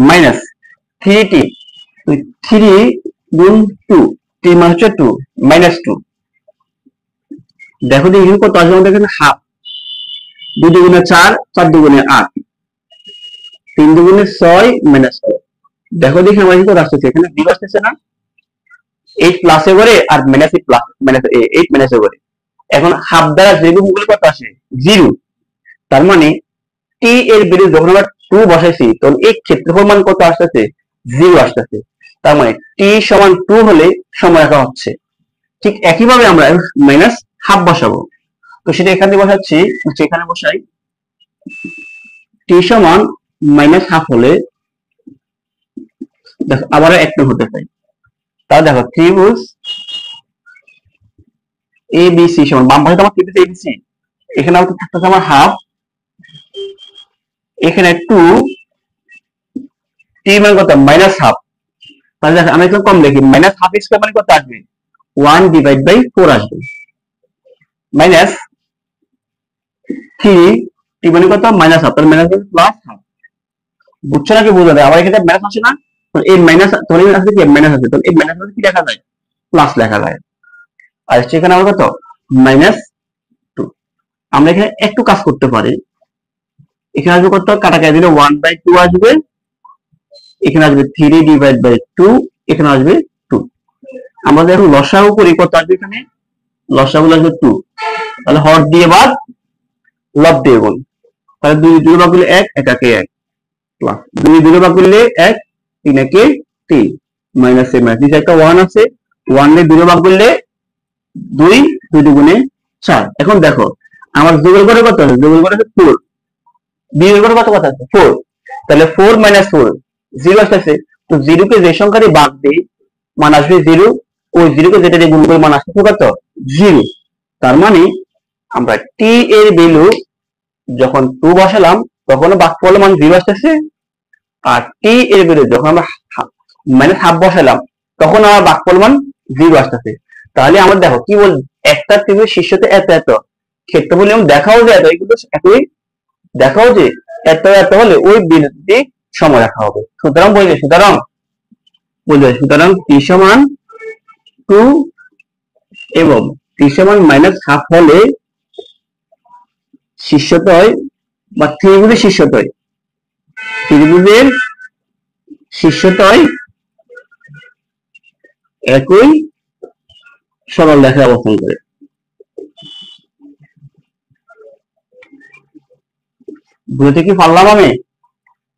মাইনাস 3t, 3 গুণ 2, t মান হচ্ছে 2 মাইনাস 2। দেখো যে এখানে কত আসবে আমাদের এখানে হাফ, 2 দুগুণে 4, 4 দুগুণে 8, 3 দুগুণে 6 মাইনাস 2। দেখো দেখি আমার কত আসছে, এখানে 0 আসছে না, 8 প্লাসে করে আর মাইনাস 8 প্লাস মাইনাস 8 মাইনাসে করে। এখন হাফ দ্বারা যে গুণগুলো কত আসে 0, তার মানে t এর বিরুদ্ধে যখন আমরা 2 বসাইছি তখন এই ক্ষেত্রফল মান কত আসতেছে 0 আসতেছে। তার মানে t সমান 2 হলে সমরেখা হচ্ছে। ঠিক একইভাবে আমরা মাইনাস হাফ বসাবো, তো সেটা এখানে বসাচ্ছি, এখানে বসাই t সমান মাইনাস হাফ হলে দেখো আবার একটা হতে পাই। তাহলে দেখো ত্রিভুজ এ বি সি সমান, বাম পাশে আমার ত্রিভুজ এ বি সি, এখানে আমাদের থাকতেছে আমার হাফ, এখানে 2, t মান কত মাইনাস হাফ। তাহলে দেখো আমি একটু কম লিখি, মাইনাস হাফ স্কয়ার মানে কত আসবে 1/4 আসবে, মাইনাস 3, t মানে কত মাইনাস হাফ, তাহলে মাইনাস প্লাস হাফ। বুঝছো নাকি বুঝা যায়? আবার এখানে মাইনাস আসে না, তো এই মাইনাস ধরে আছে কি মাইনাস আছে, তো এই মাইনাস মানে কি লেখা যায় প্লাস লেখা যায়। আর সেখানে আমার কত -2। আমরা এখানে একটু কাজ করতে পারি, এখানে আসবে কত কাটাকাটি দিলে 1/2 আসবে, এখানে আসবে 3/2, এখানে আসবে 2। আমাদের এখন লসাগু করি, কত আসবে এখানে লসাগু আসবে 2, তাহলে হর দিয়ে বাদ লব দিয়ে গুণ, তাহলে 2 ভাগ করলে 1, 1 একে 1 প্লাস 2 ভাগ করলে 1, 3 একে 3 মাইনাস এ মাইনাস, নিচে একটা 1 আছে, 1 এ 2 ভাগ করলে 2, 2 দুগুণে 4। এখন দেখো আমার যোগের করে কত আছে, যোগের করে 4, বিয়োগের করে কত আছে 4, তাহলে 4 - 4 0 আসছে। তো 0 কে যে সংখ্যা দিয়ে ভাগ দেই মান আসবে 0, ওই 0 কে যেটা দিয়ে গুণ করে মান আসবে কত 0। তার মানে আমরা t এর ভ্যালু যখন 2 বসালাম তখন ভাগফলের মান 0 আসছে, আর t এর ভ্যালু যখন আমরা মাইনাস হাফ বসালাম তখন আমার ভাগফল মান 0 আসছে। তাহলে আমরা দেখো কি বল, একটা ত্রিভুজের শীর্ষতে এত এত ক্ষেত্রফল নিয়ম দেখাও যে এত, কিন্তু একই দেখাও যে এত এত হলে ওই বিন্দুটি সমরেখা হবে। সুতরাং সুতরাং t সমান 2 এবং t সমান মাইনাস হাফ হলে শীর্ষতয় বা ত্রিভুজের শীর্ষতয় একই সরল রেখায় অবস্থান করে। বুঝতে কি পারলাম আমি?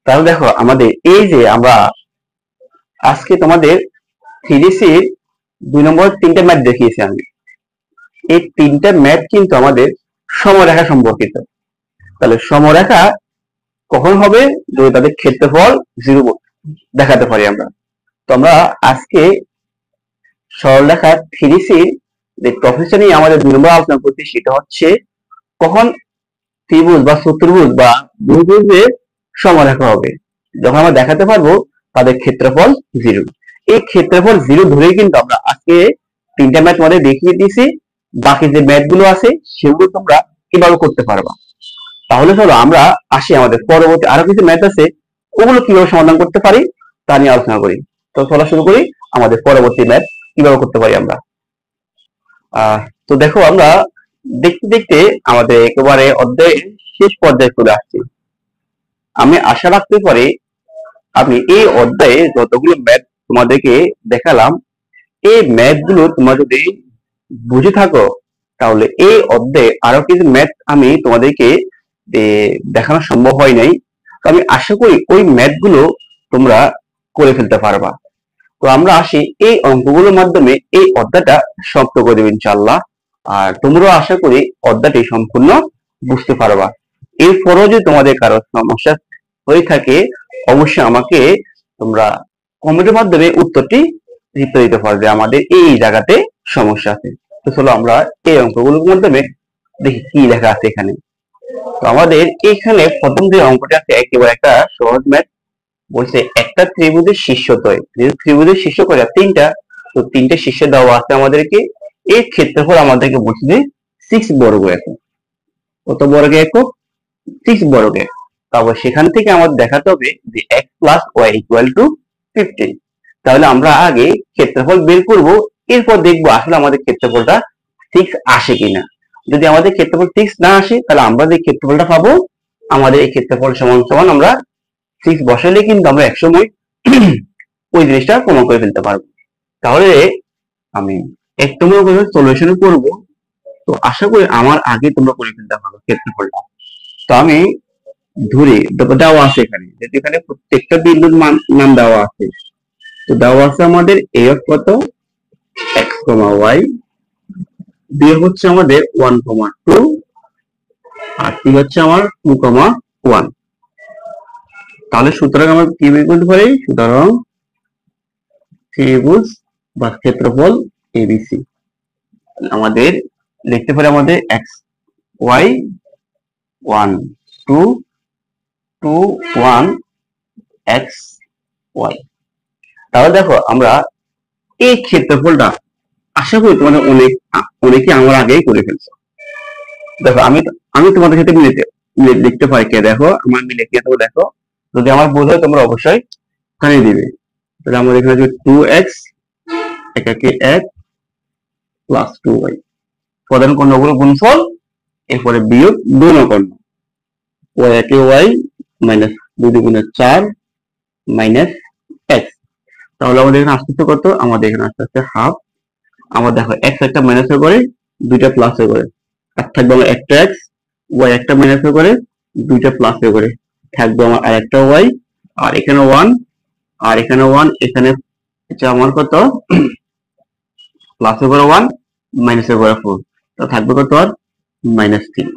তাহলে দেখো আমাদের এই যে আমরা আজকে তোমাদের 3C 2 নম্বর 3টা ম্যাথ দেখিয়েছি আমি, এই 3টা ম্যাথ কিন্তু আমাদের সমরেখা সম্পর্কিত। তাহলে সমরেখা কখন হবে? যদি তাদের ক্ষেত্রফল 0 দেখাতে পারি আমরা। তো আমরা আজকে সরলরেখা 3C যে টপিকটা নিয়ে আমাদের 2 নম্বর আলোচনা করছি, সেটা হচ্ছে কখন ত্রিভুজ বা চতুর্ভুজ বা বহুভুজের সমরেখা হবে, যখন আমরা দেখাতে পারবো তাদের ক্ষেত্রফল 0। এই ক্ষেত্রফল 0 ধরেই কিন্তু আমরা আজকে 3টা ম্যাথ মধ্যে দেখিয়ে দিয়েছি। বাকি যে ম্যাথ গুলো আছে সেগুলো তোমরা কিভাবে করতে পারবা। তাহলে চলো আমরা আসি আমাদের পরবর্তী আরো কিছু ম্যাথ আছে, ওগুলো কিভাবে সমাধান করতে পারি তা নিয়ে আলোচনা করি। তো চলা শুরু করি আমাদের পরবর্তী ম্যাথ কিভাবে করতে পারি আমরা। তো দেখো আমরা দেখতে দেখতে আমাদের একেবারে অধ্যায়ের শেষ পর্যায়ে চলে আসছি। আমি আশা রাখতে পারি আমি এই অধ্যায়ে যতগুলো ম্যাথ তোমাদেরকে দেখালাম, এই ম্যাথ গুলো তোমরা যদি বুঝে থাকো তাহলে এই অধ্যায়ে আরো কিছু ম্যাথ আমি তোমাদেরকে দেখানো সম্ভব হয় নাই। তো আমি আশা করি ওই ম্যাথ গুলো তোমরা করে ফেলতে পারবা। তো আমরা আসি এই অঙ্কগুলোর মাধ্যমে এই অধ্যায়টা সমাপ্ত করে দেব ইনশাআল্লাহ। আর তোমরাও আশা করি অধ্যায়টি সম্পূর্ণ বুঝতে পারবা। এরপরও যদি তোমাদের কারো সমস্যা হয়ে থাকে অবশ্যই আমাকে তোমরা কমেন্টের মাধ্যমে উত্তরটি রিপ্লাই দিতে পারবে, আমাদের এই জায়গাতে সমস্যা আছে। তো চলো আমরা এই অঙ্কগুলোর মাধ্যমে দেখি কি লেখা আছে এখানে। তো আমাদের এখানে প্রথম যে অঙ্কটা আছে একেবারে একটা সহজ ম্যাথ। বলছে একটা ত্রিভুজের শীর্ষদ্বয়, যেহেতু ত্রিভুজের শীর্ষ কয়টা? 3টা। তো 3টে শীর্ষে দেওয়া আছে আমাদেরকে। এর ক্ষেত্রফল আমাদেরকে বলছে যে 6 বর্গ একক। কত বর্গ একক? 6 বর্গ একক। তারপর সেখান থেকে আমাদের দেখাতে হবে যে x plus y equal to 15। তাহলে আমরা আগে ক্ষেত্রফল বের করব, এরপর দেখবো আসলে আমাদের ক্ষেত্রফলটা 6 আসে কিনা। যদি আমাদের ক্ষেত্রফল 6 না আসে তাহলে আমরা যে ক্ষেত্রফলটা পাবো আমাদের এই ক্ষেত্রফল সমান সমান আমরা 6 বসালে কিন্তু আমরা একসময় ওই জিনিসটা প্রমাণ করে ফেলতে পারবো। তাহলে আমি 1 নম্বর সলিউশন করব। তো আশা করি আমার আগে তোমরা করে ফেলতে পারো ক্ষেত্রফলটা। তো আমি ধরে দেওয়া আছে এখানে, যেহেতু এখানে প্রত্যেকটা বিন্দুর মান দেওয়া আছে। তো দেওয়া আছে আমাদের a অফ কত? x, y, b হচ্ছে আমাদের 1, 2, আর c হচ্ছে আমার 2, 1। তাহলে সুতরাং আমরা কি বের করতে পারি? সুতরাং ত্রিভুজ বা ক্ষেত্রফল ABC আমাদের লিখতে পারি আমাদের x, y, 1, 2, 2, 1, x, y। তাহলে দেখো আমরা এই ক্ষেত্রফলটা আশা করি তোমাদের অনেকে আমার আগেই করে ফেলছো। দেখো আমি তোমাদের সাথে লিখতে পারি কে, দেখো আমার মিলে কে, তো দেখো যদি আমার ভুল হয় তোমরা অবশ্যই এখানে দিবে। তাহলে আমাদের এখানে 2x একাকে 1 প্লাস 2y, প্রধান কর্ণগুলো গুণফল, এরপরে বিয়োগ 2 নকর্ণ, y একে y মাইনাস 2 দুগুণে 4 মাইনাস x। তাহলে আমাদের এখানে আসতে কত? আমাদের এখানে আসতে হাফ। আমার দেখো x একটা মাইনাস হয়ে করে 2টা প্লাস হয়ে করে, আর থাকবে আমার একটা x, y একটা মাইনাস হয়ে করে 2টা প্লাস হয়ে করে, থাকবে আমার আর একটা y, আর এখানে 1, আর এখানে 1, এখানে আমার কত? প্লাস হয়ে করে 1 মাইনাস হয়ে করে 4, তো থাকবে কত? আর -3।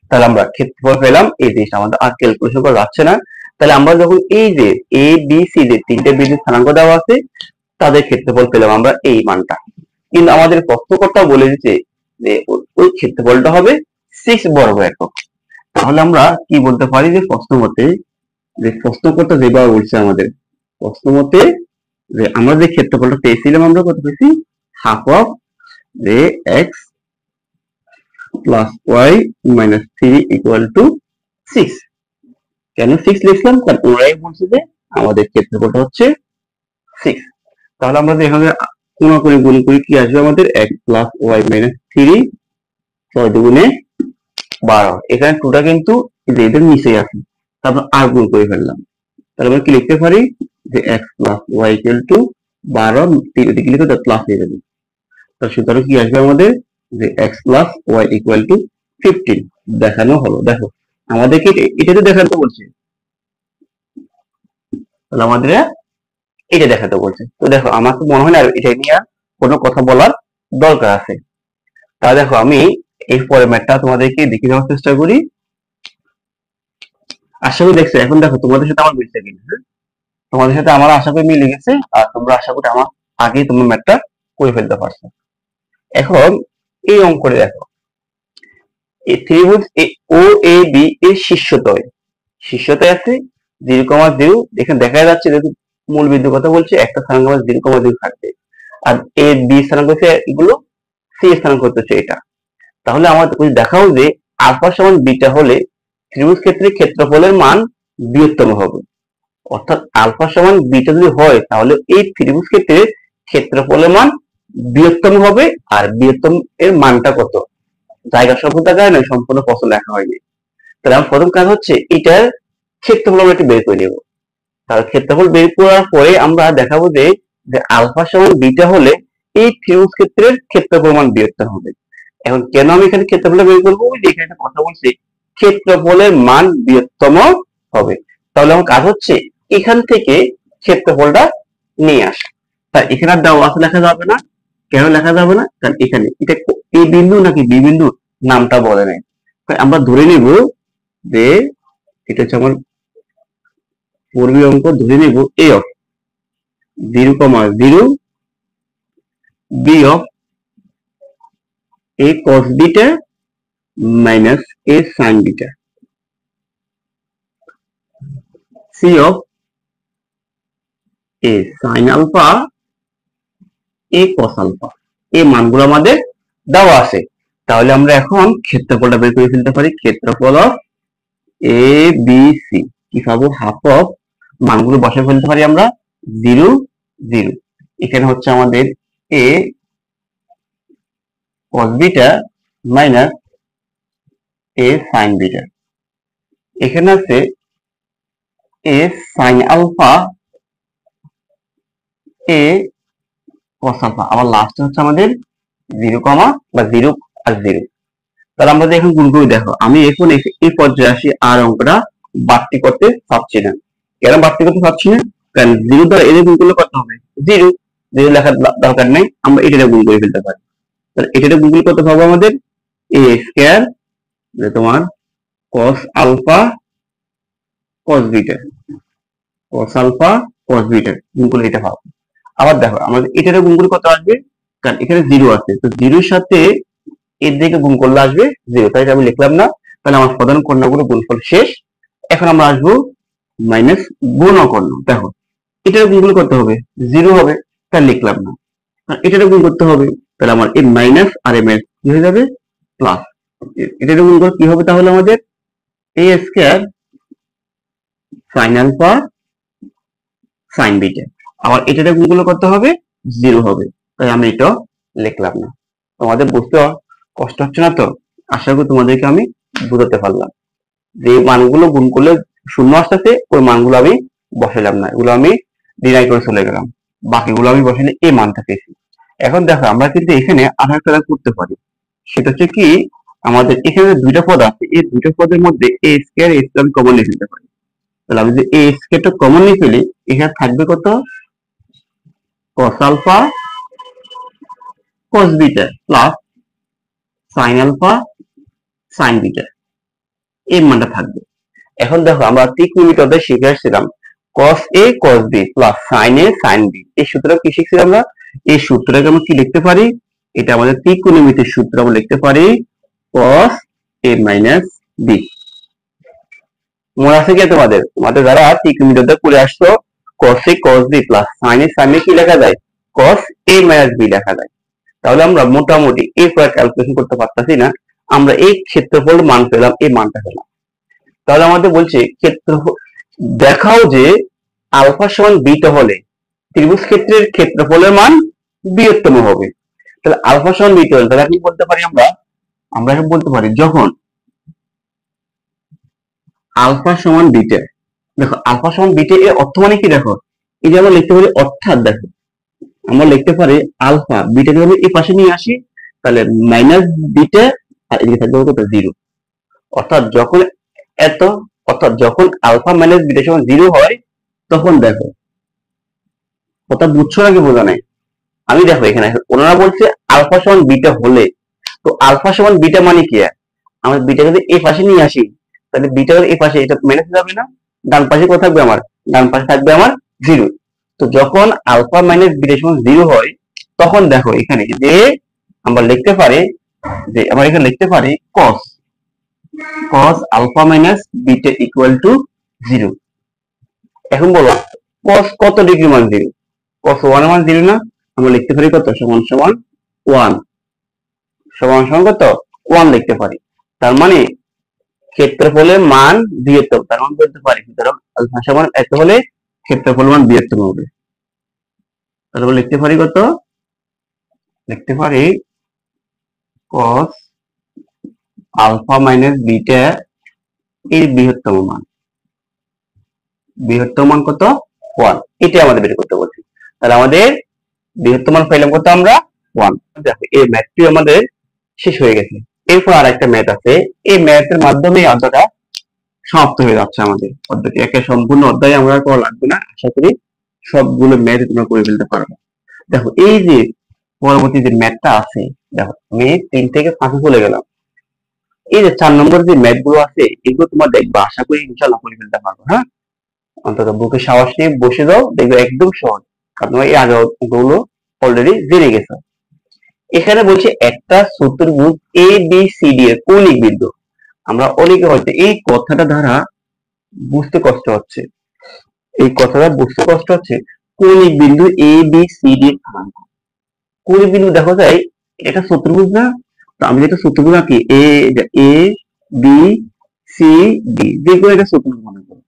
তাহলে আমরা ক্ষেত্রফল পেলাম। এই জিনিসটা আমাদের আর ক্যালকুলেশন করা যাচ্ছে না। তাহলে আমরা যখন এই যে এ বি সি যে 3টে বিন্দুর স্থানাঙ্ক দেওয়া আছে তাদের ক্ষেত্রফল পেলাম আমরা এই মানটা। কিন্তু আমাদের প্রশ্নকর্তা বলে দিচ্ছে যে ওই ক্ষেত্রফলটা হবে 6 বর্গ একক। তাহলে আমরা কি বলতে পারি যে প্রশ্নকর্তা যেভাবে বলছে আমাদের প্রশ্ন মতে যে আমরা যে ক্ষেত্রফলটা পেয়েছিলাম আমরা কত পেয়েছি? হাফ অফ যে x plus y minus 3 equal to 6। কেন 6 লিখলাম? কারণ ওরাই বলছে যে আমাদের ক্ষেত্রফলটা হচ্ছে 6। তাহলে আমরা এখানে কোন করে গুণ করি কি আসবে আমাদের? x প্লাস ওয়াই মাইনাস 3, 6 দুগুণে 12। এখানে 2টা কিন্তু এদের নিচেই আছে, তারপর আর গুণ করে ফেললাম। তাহলে আমরা কি লিখতে পারি যে x plus y equal to 12, 3 এদিকে লিখে তার প্লাস হয়ে যাবে। তাহলে সুতরাং কি আসবে আমাদের যে x plus y equal to 15 দেখানো হলো। দেখো আমাদেরকে এটা তো দেখাতে বলছে, তাহলে আমাদের এটা দেখাতে বলছে। তো দেখো আমার তো মনে হয় না এটা নিয়ে কোনো কথা বলার দরকার আছে। তাহলে দেখো আমি এই ফরম্যাটটা তোমাদেরকে দেখে দেওয়ার চেষ্টা করি। আশা করি দেখছো। এখন দেখো তোমাদের সাথে আমার মিলছে কিনা, হ্যাঁ? তোমাদের সাথে আমার আশা করি মিলে গেছে, আর তোমরা আশা করি আমার আগেই তোমরা ম্যাথটা করে ফেলতে পারছো। এখন এই অঙ্কটা দেখো, এই ত্রিভুজ ও এ বি এর শীর্ষতয় আছে 0,0। এখানে দেখা যাচ্ছে যে মূল বিন্দু কথা বলছে, একটা স্থানাঙ্ক 0,0 থাকবে, আর এ বি স্থানাঙ্ক হচ্ছে এগুলো, সি স্থানাঙ্ক হচ্ছে এটা। তাহলে আমাদের দেখাও যে আলফা সমান বিটা হলে ত্রিভুজ ক্ষেত্রে ক্ষেত্রফলের মান বৃহত্তম হবে। অর্থাৎ আলফা সমান বিটা যদি হয় তাহলে এই ত্রিভুজ ক্ষেত্রে ক্ষেত্রফলের মান বৃহত্তম হবে। আর বৃহত্তম এর মানটা কত, জায়গা সম্পূর্ণ জায়গায় নয়, সম্পূর্ণ প্রশ্ন লেখা হয়নি। তাহলে আমার প্রথম কাজ হচ্ছে এটার ক্ষেত্রফল আমরা একটু বের করে নেব। তাহলে ক্ষেত্রফল বের করার পরে আমরা দেখাবো যে আলফা সমান বিটা হলে এই ত্রিভুজ ক্ষেত্রের ক্ষেত্রফল মান বৃহত্তম হবে। এখন কেন আমি এখানে ক্ষেত্রফলটা বের করবো, যে এখানে একটা কথা বলছি ক্ষেত্রফলের মান বৃহত্তম হবে। তাহলে আমার কাজ হচ্ছে এখান থেকে ক্ষেত্রফলটা নিয়ে আসা। তাই এখানে আর দেওয়া আছে লেখা যাবে না। কেন লেখা যাবে না, কারণ এখানে এটা এ বিন্দু নাকি বি বিন্দু নামটা বলে নাই। আমরা ধরে নিব যে এটা হচ্ছে আমার পূর্বী অঙ্ক, ধরে নিব A of 0,0 B of A cos beta minus A sin beta, C of A sin alpha A cos alpha. এই মানগুলো আমাদের দেওয়া আছে। তাহলে আমরা এখন ক্ষেত্রফলটা বের করে ফেলতে পারি। ক্ষেত্রফল অফ এ বি সি কি পাবো, হাফ অফ মানগুলো বসে ফেলতে পারি আমরা 0 0। এখানে হচ্ছে আমাদের এ cos beta minus A sin beta, এখানে আছে এ sin alpha A cos alpha, আবার লাস্টে হচ্ছে আমাদের 0, বা 0 আর 0। তাহলে আমরা এখন গুণ করে দেখো, আমি এখন এই পর্যায়ে আসি আর অঙ্কটা বাড়তি করতে পারছি না। কেন বাড়তি করতে পারছি না, কারণ 0 দ্বারা এদের গুণ করলে কত হবে, 0 0 লেখার দরকার নেই, আমরা এটা গুণ করে ফেলতে পারি। তাহলে এটা গুণ করলে কত পাবো আমাদের এ স্কয়ার তোমার cos alpha cos beta, cos alpha cos beta গুণ করলে এটা পাবো। আবার দেখো আমাদের এটার গুণ করলে কত আসবে, কারণ এখানে 0 আছে, তো 0 এর সাথে এর দিকে গুণ করলে আসবে 0, তাই আমি লিখলাম না। তাহলে আমার প্রধান কর্ণগুলো গুণফল শেষ। এখন আমরা আসবো মাইনাস গুণকর্ণ। দেখো এটার গুণগুলো করতে হবে 0 হবে, তাই লিখলাম না। এটার গুণ করতে হবে, তাহলে আমার এই মাইনাস আর এম এর কি হয়ে যাবে প্লাস। এটার গুণ করে কি হবে তাহলে আমাদের এ square sin alpha sin beta. আবার এটার গুণগুলো করতে হবে 0 হবে, তাই আমি এটা লিখলাম না। তোমাদের বুঝতে কষ্ট হচ্ছে না তো? আশা করি তোমাদেরকে আমি বুঝাতে পারলাম। যে মানগুলো গুণ করলে শূন্য আসতেছে ওই মানগুলো আমি বসাইলাম না, এগুলো আমি ডিনাই করে চলে গেলাম, বাকিগুলো আমি বসাইলে এই মানটা পেয়েছি। এখন দেখো আমরা কিন্তু এখানে আরো একটা করতে পারি, সেটা হচ্ছে কি আমাদের এখানে দুইটা পদ আছে, এই দুইটা পদের মধ্যে এ স্কয়ার এ স্কয়ার কমন নিয়ে ফেলতে পারি। তাহলে আমি যদি এ স্কয়ারটা কমন নিয়ে ফেলি, এখানে থাকবে কত cos alpha cos beta plus sin alpha sin beta, এই মানটা থাকবে। এখন দেখো আমরা ত্রিকোণমিতিতে শিখে আসছিলাম cos a cos b plus sin a sin b। এই সূত্রটা কি শিখছিলাম আমরা, এই সূত্রটাকে আমরা কি লিখতে পারি, এটা আমাদের ত্রিকোণমিতির সূত্র, আমরা লিখতে পারি cos a minus b। মনে আছে কি তোমাদের, তোমাদের যারা ত্রিকোণমিতিতে পড়ে আসছো cos a cos b plus sin a sin b কি লেখা যায়, cos a minus b লেখা যায়। তাহলে আমরা মোটামুটি এই পুরো ক্যালকুলেশন করতে পারতাছি না, আমরা এই ক্ষেত্রফল মান পেলাম, এই মানটা পেলাম। তাহলে আমাদের বলছে ক্ষেত্রফল দেখাও যে আলফা সমান বিটা হলে ত্রিভুজ ক্ষেত্রের ক্ষেত্রফলের মান বৃহত্তম হবে। তাহলে আলফা সমান বিটা হলে তাহলে কি বলতে পারি আমরা এখন বলতে পারি যখন আলফা সমান বিটা, দেখো আলফা সমান বিটা এর অর্থ মানে কি, দেখো এই যে আমরা লিখতে পারি, অর্থাৎ দেখো আমরা লিখতে পারি আলফা বিটা যদি এই পাশে নিয়ে আসি তাহলে মাইনাস বিটা আর এদিকে থাকবে কত 0। অর্থাৎ যখন এত অর্থাৎ যখন আলফা মাইনাস বিটা সমান 0 হয় তখন দেখো, কথা বুঝছো নাকি বোঝা নাই, আমি দেখো এখানে ওনারা বলছে আলফা সমান বিটা হলে, তো আলফা সমান বিটা মানে কি? আমরা বিটা যদি এই পাশে নিয়ে আসি তাহলে বিটা এই পাশে এটা মাইনাস যাবে না, ডান পাশে কত থাকবে আমার? ডান পাশে থাকবে আমার 0। তো যখন আলফা মাইনাস বিটা সমান 0 হয় তখন দেখো এখানে যে আমরা লিখতে পারি যে আমরা এখানে লিখতে পারি cos alpha minus beta equal to 0। এখন বলো cos কত ডিগ্রি মান 0? cos 1 মান 0 না? আমরা লিখতে পারি কত? সমান সমান 1, সমান সমান কত? 1 লিখতে পারি। তার মানে ক্ষেত্রফলের মান বৃহত্তম, তার মানে বলতে পারি সুতরাং আলফা সমান 1 হলে ক্ষেত্রফল মান বৃহত্তম হবে। তাহলে লিখতে পারি কত? লিখতে পারি cos আলফা মাইনাস বিটা এর বৃহত্তম মান, বৃহত্তম মান কত? 1। এটা আমাদের বের করতে বলছি। তাহলে আমাদের বৃহত্তম মান পাইলাম কত আমরা? 1। দেখো এই ম্যাথটি আমাদের শেষ হয়ে গেছে। এরপর আরেকটা ম্যাথ আছে, এই ম্যাথের মাধ্যমে অধ্যায়টা সমাপ্ত হয়ে যাচ্ছে। আমাদের অধ্যায়টি একে সম্পূর্ণ অধ্যায় আমরা করা লাগবে না, আশা করি সবগুলো ম্যাথ তোমরা করে ফেলতে পারবে। দেখো এই যে পরবর্তী যে ম্যাথটা আছে, দেখো আমি 3 থেকে 5 চলে গেলাম। এই যে 4 নম্বর যে ম্যাথ গুলো আছে এগুলো তোমার দেখবা, আশা করি ইনশাআল্লাহ করে ফেলতে পারবে। হ্যাঁ, অন্তত বুকে সাহস নিয়ে বসে যাও, দেখবে একদম সহজ, কারণ তোমরা এই আগে গুলো অলরেডি জেনে গেছো। এখানে বলছে একটা চতুর্ভুজ এ বি সি ডি এর কৌণিক বিন্দু। আমরা অনেকে হয়তো এই কথাটা দ্বারা বুঝতে কষ্ট হচ্ছে, এই কথাটা বুঝতে কষ্ট হচ্ছে কৌণিক বিন্দু এ বি সি ডি এর স্থানাঙ্ক। কৌণিক বিন্দু দেখো যায় এটা চতুর্ভুজ না? তো আমি যেটা চতুর্ভুজ আঁকি এ বি সি ডি, যেগুলো এটা চতুর্ভুজ মনে করো,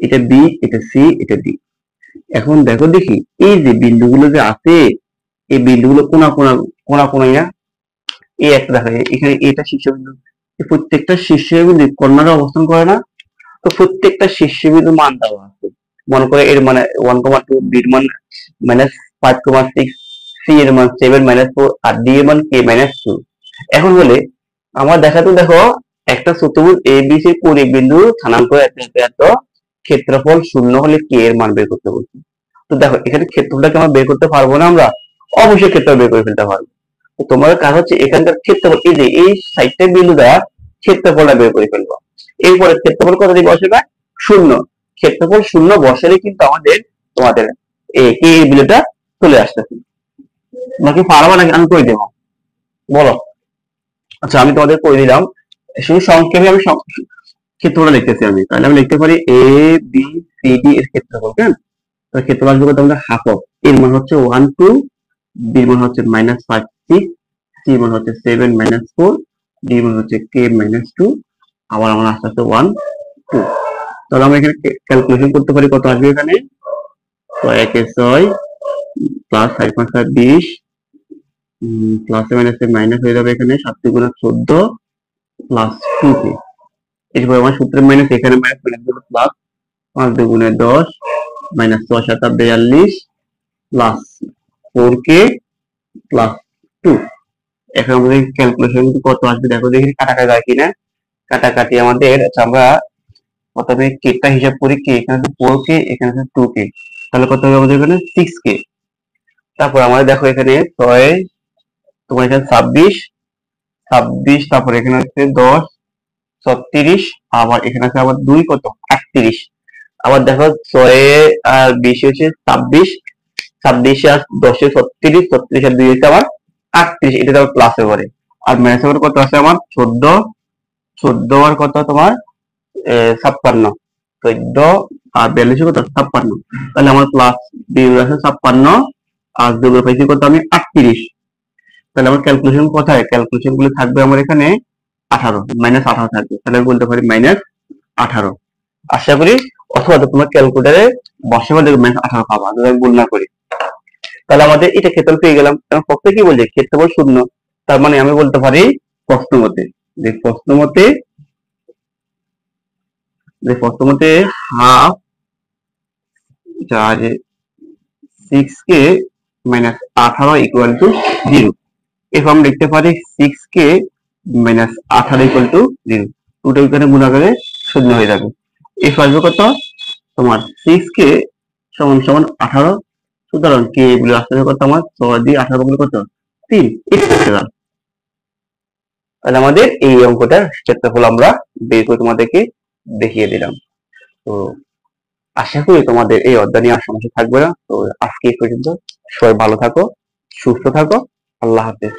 এটা বি, এটা সি, এটা ডি। এখন দেখো দেখি এই যে বিন্দুগুলো যে আছে এই বিন্দুগুলো কোনা কোনা কোনা কোনায় না? এই একটা দেখা যায় এখানে এটা শীর্ষবিন্দু, এই প্রত্যেকটা শীর্ষবিন্দু কর্নারে অবস্থান করে না? তো প্রত্যেকটা শীর্ষবিন্দু মান দেওয়া আছে। মনে করে এর মানে 1,2, বি এর মান -5,6, সি এর মান 7-4 আর ডি এর মান k-2। এখন বলে আমার দেখাতে দেখো একটা চতুর্ভুজ এ বি সি কৌণিক বিন্দু স্থানাঙ্ক এত এত এত, ক্ষেত্রফল 0 হলে কে এর মান বের করতে বলছি। তো দেখো এখানে ক্ষেত্রফলটাকে আমরা বের করতে পারবো না? আমরা অবশ্যই ক্ষেত্রফল বের করে ফেলতে পারবো। তো তোমাদের কাজ হচ্ছে এখানকার ক্ষেত্রফল, এই যে এই সাইডটা বিন্দু দ্বারা ক্ষেত্রফলটা বের করে ফেলবো। এরপরে ক্ষেত্রফল কত দিয়ে বসাবে? 0। ক্ষেত্রফল 0 বসালে কিন্তু আমাদের তোমাদের এই কে এর বিন্দুটা চলে আসতেছে। তোমরা কি পারবা নাকি আমি করে দেবো? বলো। আচ্ছা আমি তোমাদের করে দিলাম, শুধু সংক্ষেপে আমি ক্ষেত্রফলটা লিখতেছি আমি। তাহলে আমি লিখতে পারি এ বি সি ডি এর ক্ষেত্রফল। কেন? ক্ষেত্রফল আসবে কত? আমরা হাফ অফ, এর মান হচ্ছে 1 2, বি মান হচ্ছে -5 6, সি মান হচ্ছে 7-4, ডি মান হচ্ছে k-2, আবার আমার আস্তে আস্তে 1 2। তাহলে আমরা এখানে ক্যালকুলেশন করতে পারি কত আসবে এখানে? 6 1 6 প্লাস 5 5 20, প্লাসে মাইনাসে মাইনাস হয়ে যাবে এখানে 7 × 14 প্লাস 2k। এরপর আমার সূত্রের মাইনাস এখানে minus plus 5 2 × 10 minus 6 7 42 plus 4k plus 2। এখন আমাদের ক্যালকুলেশন কত আসবে দেখো দেখি, কাটাকাটি যায় কিনা। কাটাকাটি আমাদের, আচ্ছা আমরা প্রথমে কেটা হিসাব করি, কে এখানে আছে 4k, এখানে আছে 2k, তাহলে কত হবে আমাদের এখানে? 6k। তারপর আমাদের দেখো এখানে 6 তোমার এখানে 26 26, তারপর এখানে আছে 10 36, আবার এখানে আছে আবার 2 কত 38। আবার দেখো 6 আর 20 হচ্ছে 26, 26 আর 10 36, 36 আর 2 হচ্ছে আমার 38, এটা আবার প্লাসে করে। আর মাইনাস আবার কত আছে আমার 14, 14 আর কত তোমার 56, 14 আর 42 কত 56। তাহলে আমার প্লাস 2 আছে 56 আর 2 পাইছি কত আমি 38। তাহলে আমার ক্যালকুলেশন কোথায়? ক্যালকুলেশন গুলো থাকবে আমার এখানে 18, -18 থাকবে। তাহলে আমি বলতে পারি -18। আশা করি, অথবা তোমার ক্যালকুলেটারে বসাবে দেখবে -18 পাবা, যদি আমি ভুল না করি। তাহলে আমাদের এটা ক্ষেত্রফল পেয়ে গেলাম। কারণ প্রশ্নে কি বলছে? ক্ষেত্রফল 0। তার মানে আমি বলতে পারি প্রশ্নমতে হাফ 6k - 18 = 0। এরপর আমরা লিখতে পারি 6k - 18 = 0। দুটো এখানে গুণ করে 0 হয়ে যাবে। এরপর আসবে কত তোমার 6k = 18। সুতরাং কে এগুলো আসতে কত আমার 6 দিয়ে 18 গুণ কত 3। তাহলে আমাদের এই অঙ্কটার ক্ষেত্রফল আমরা বের করে তোমাদেরকে দেখিয়ে দিলাম। তো আশা করি তোমাদের এই অধ্যায় নিয়ে আর সমস্যা থাকবে না। তো আজকে এই পর্যন্ত। সবাই ভালো থাকো, সুস্থ থাকো। আল্লাহ হাফেজ।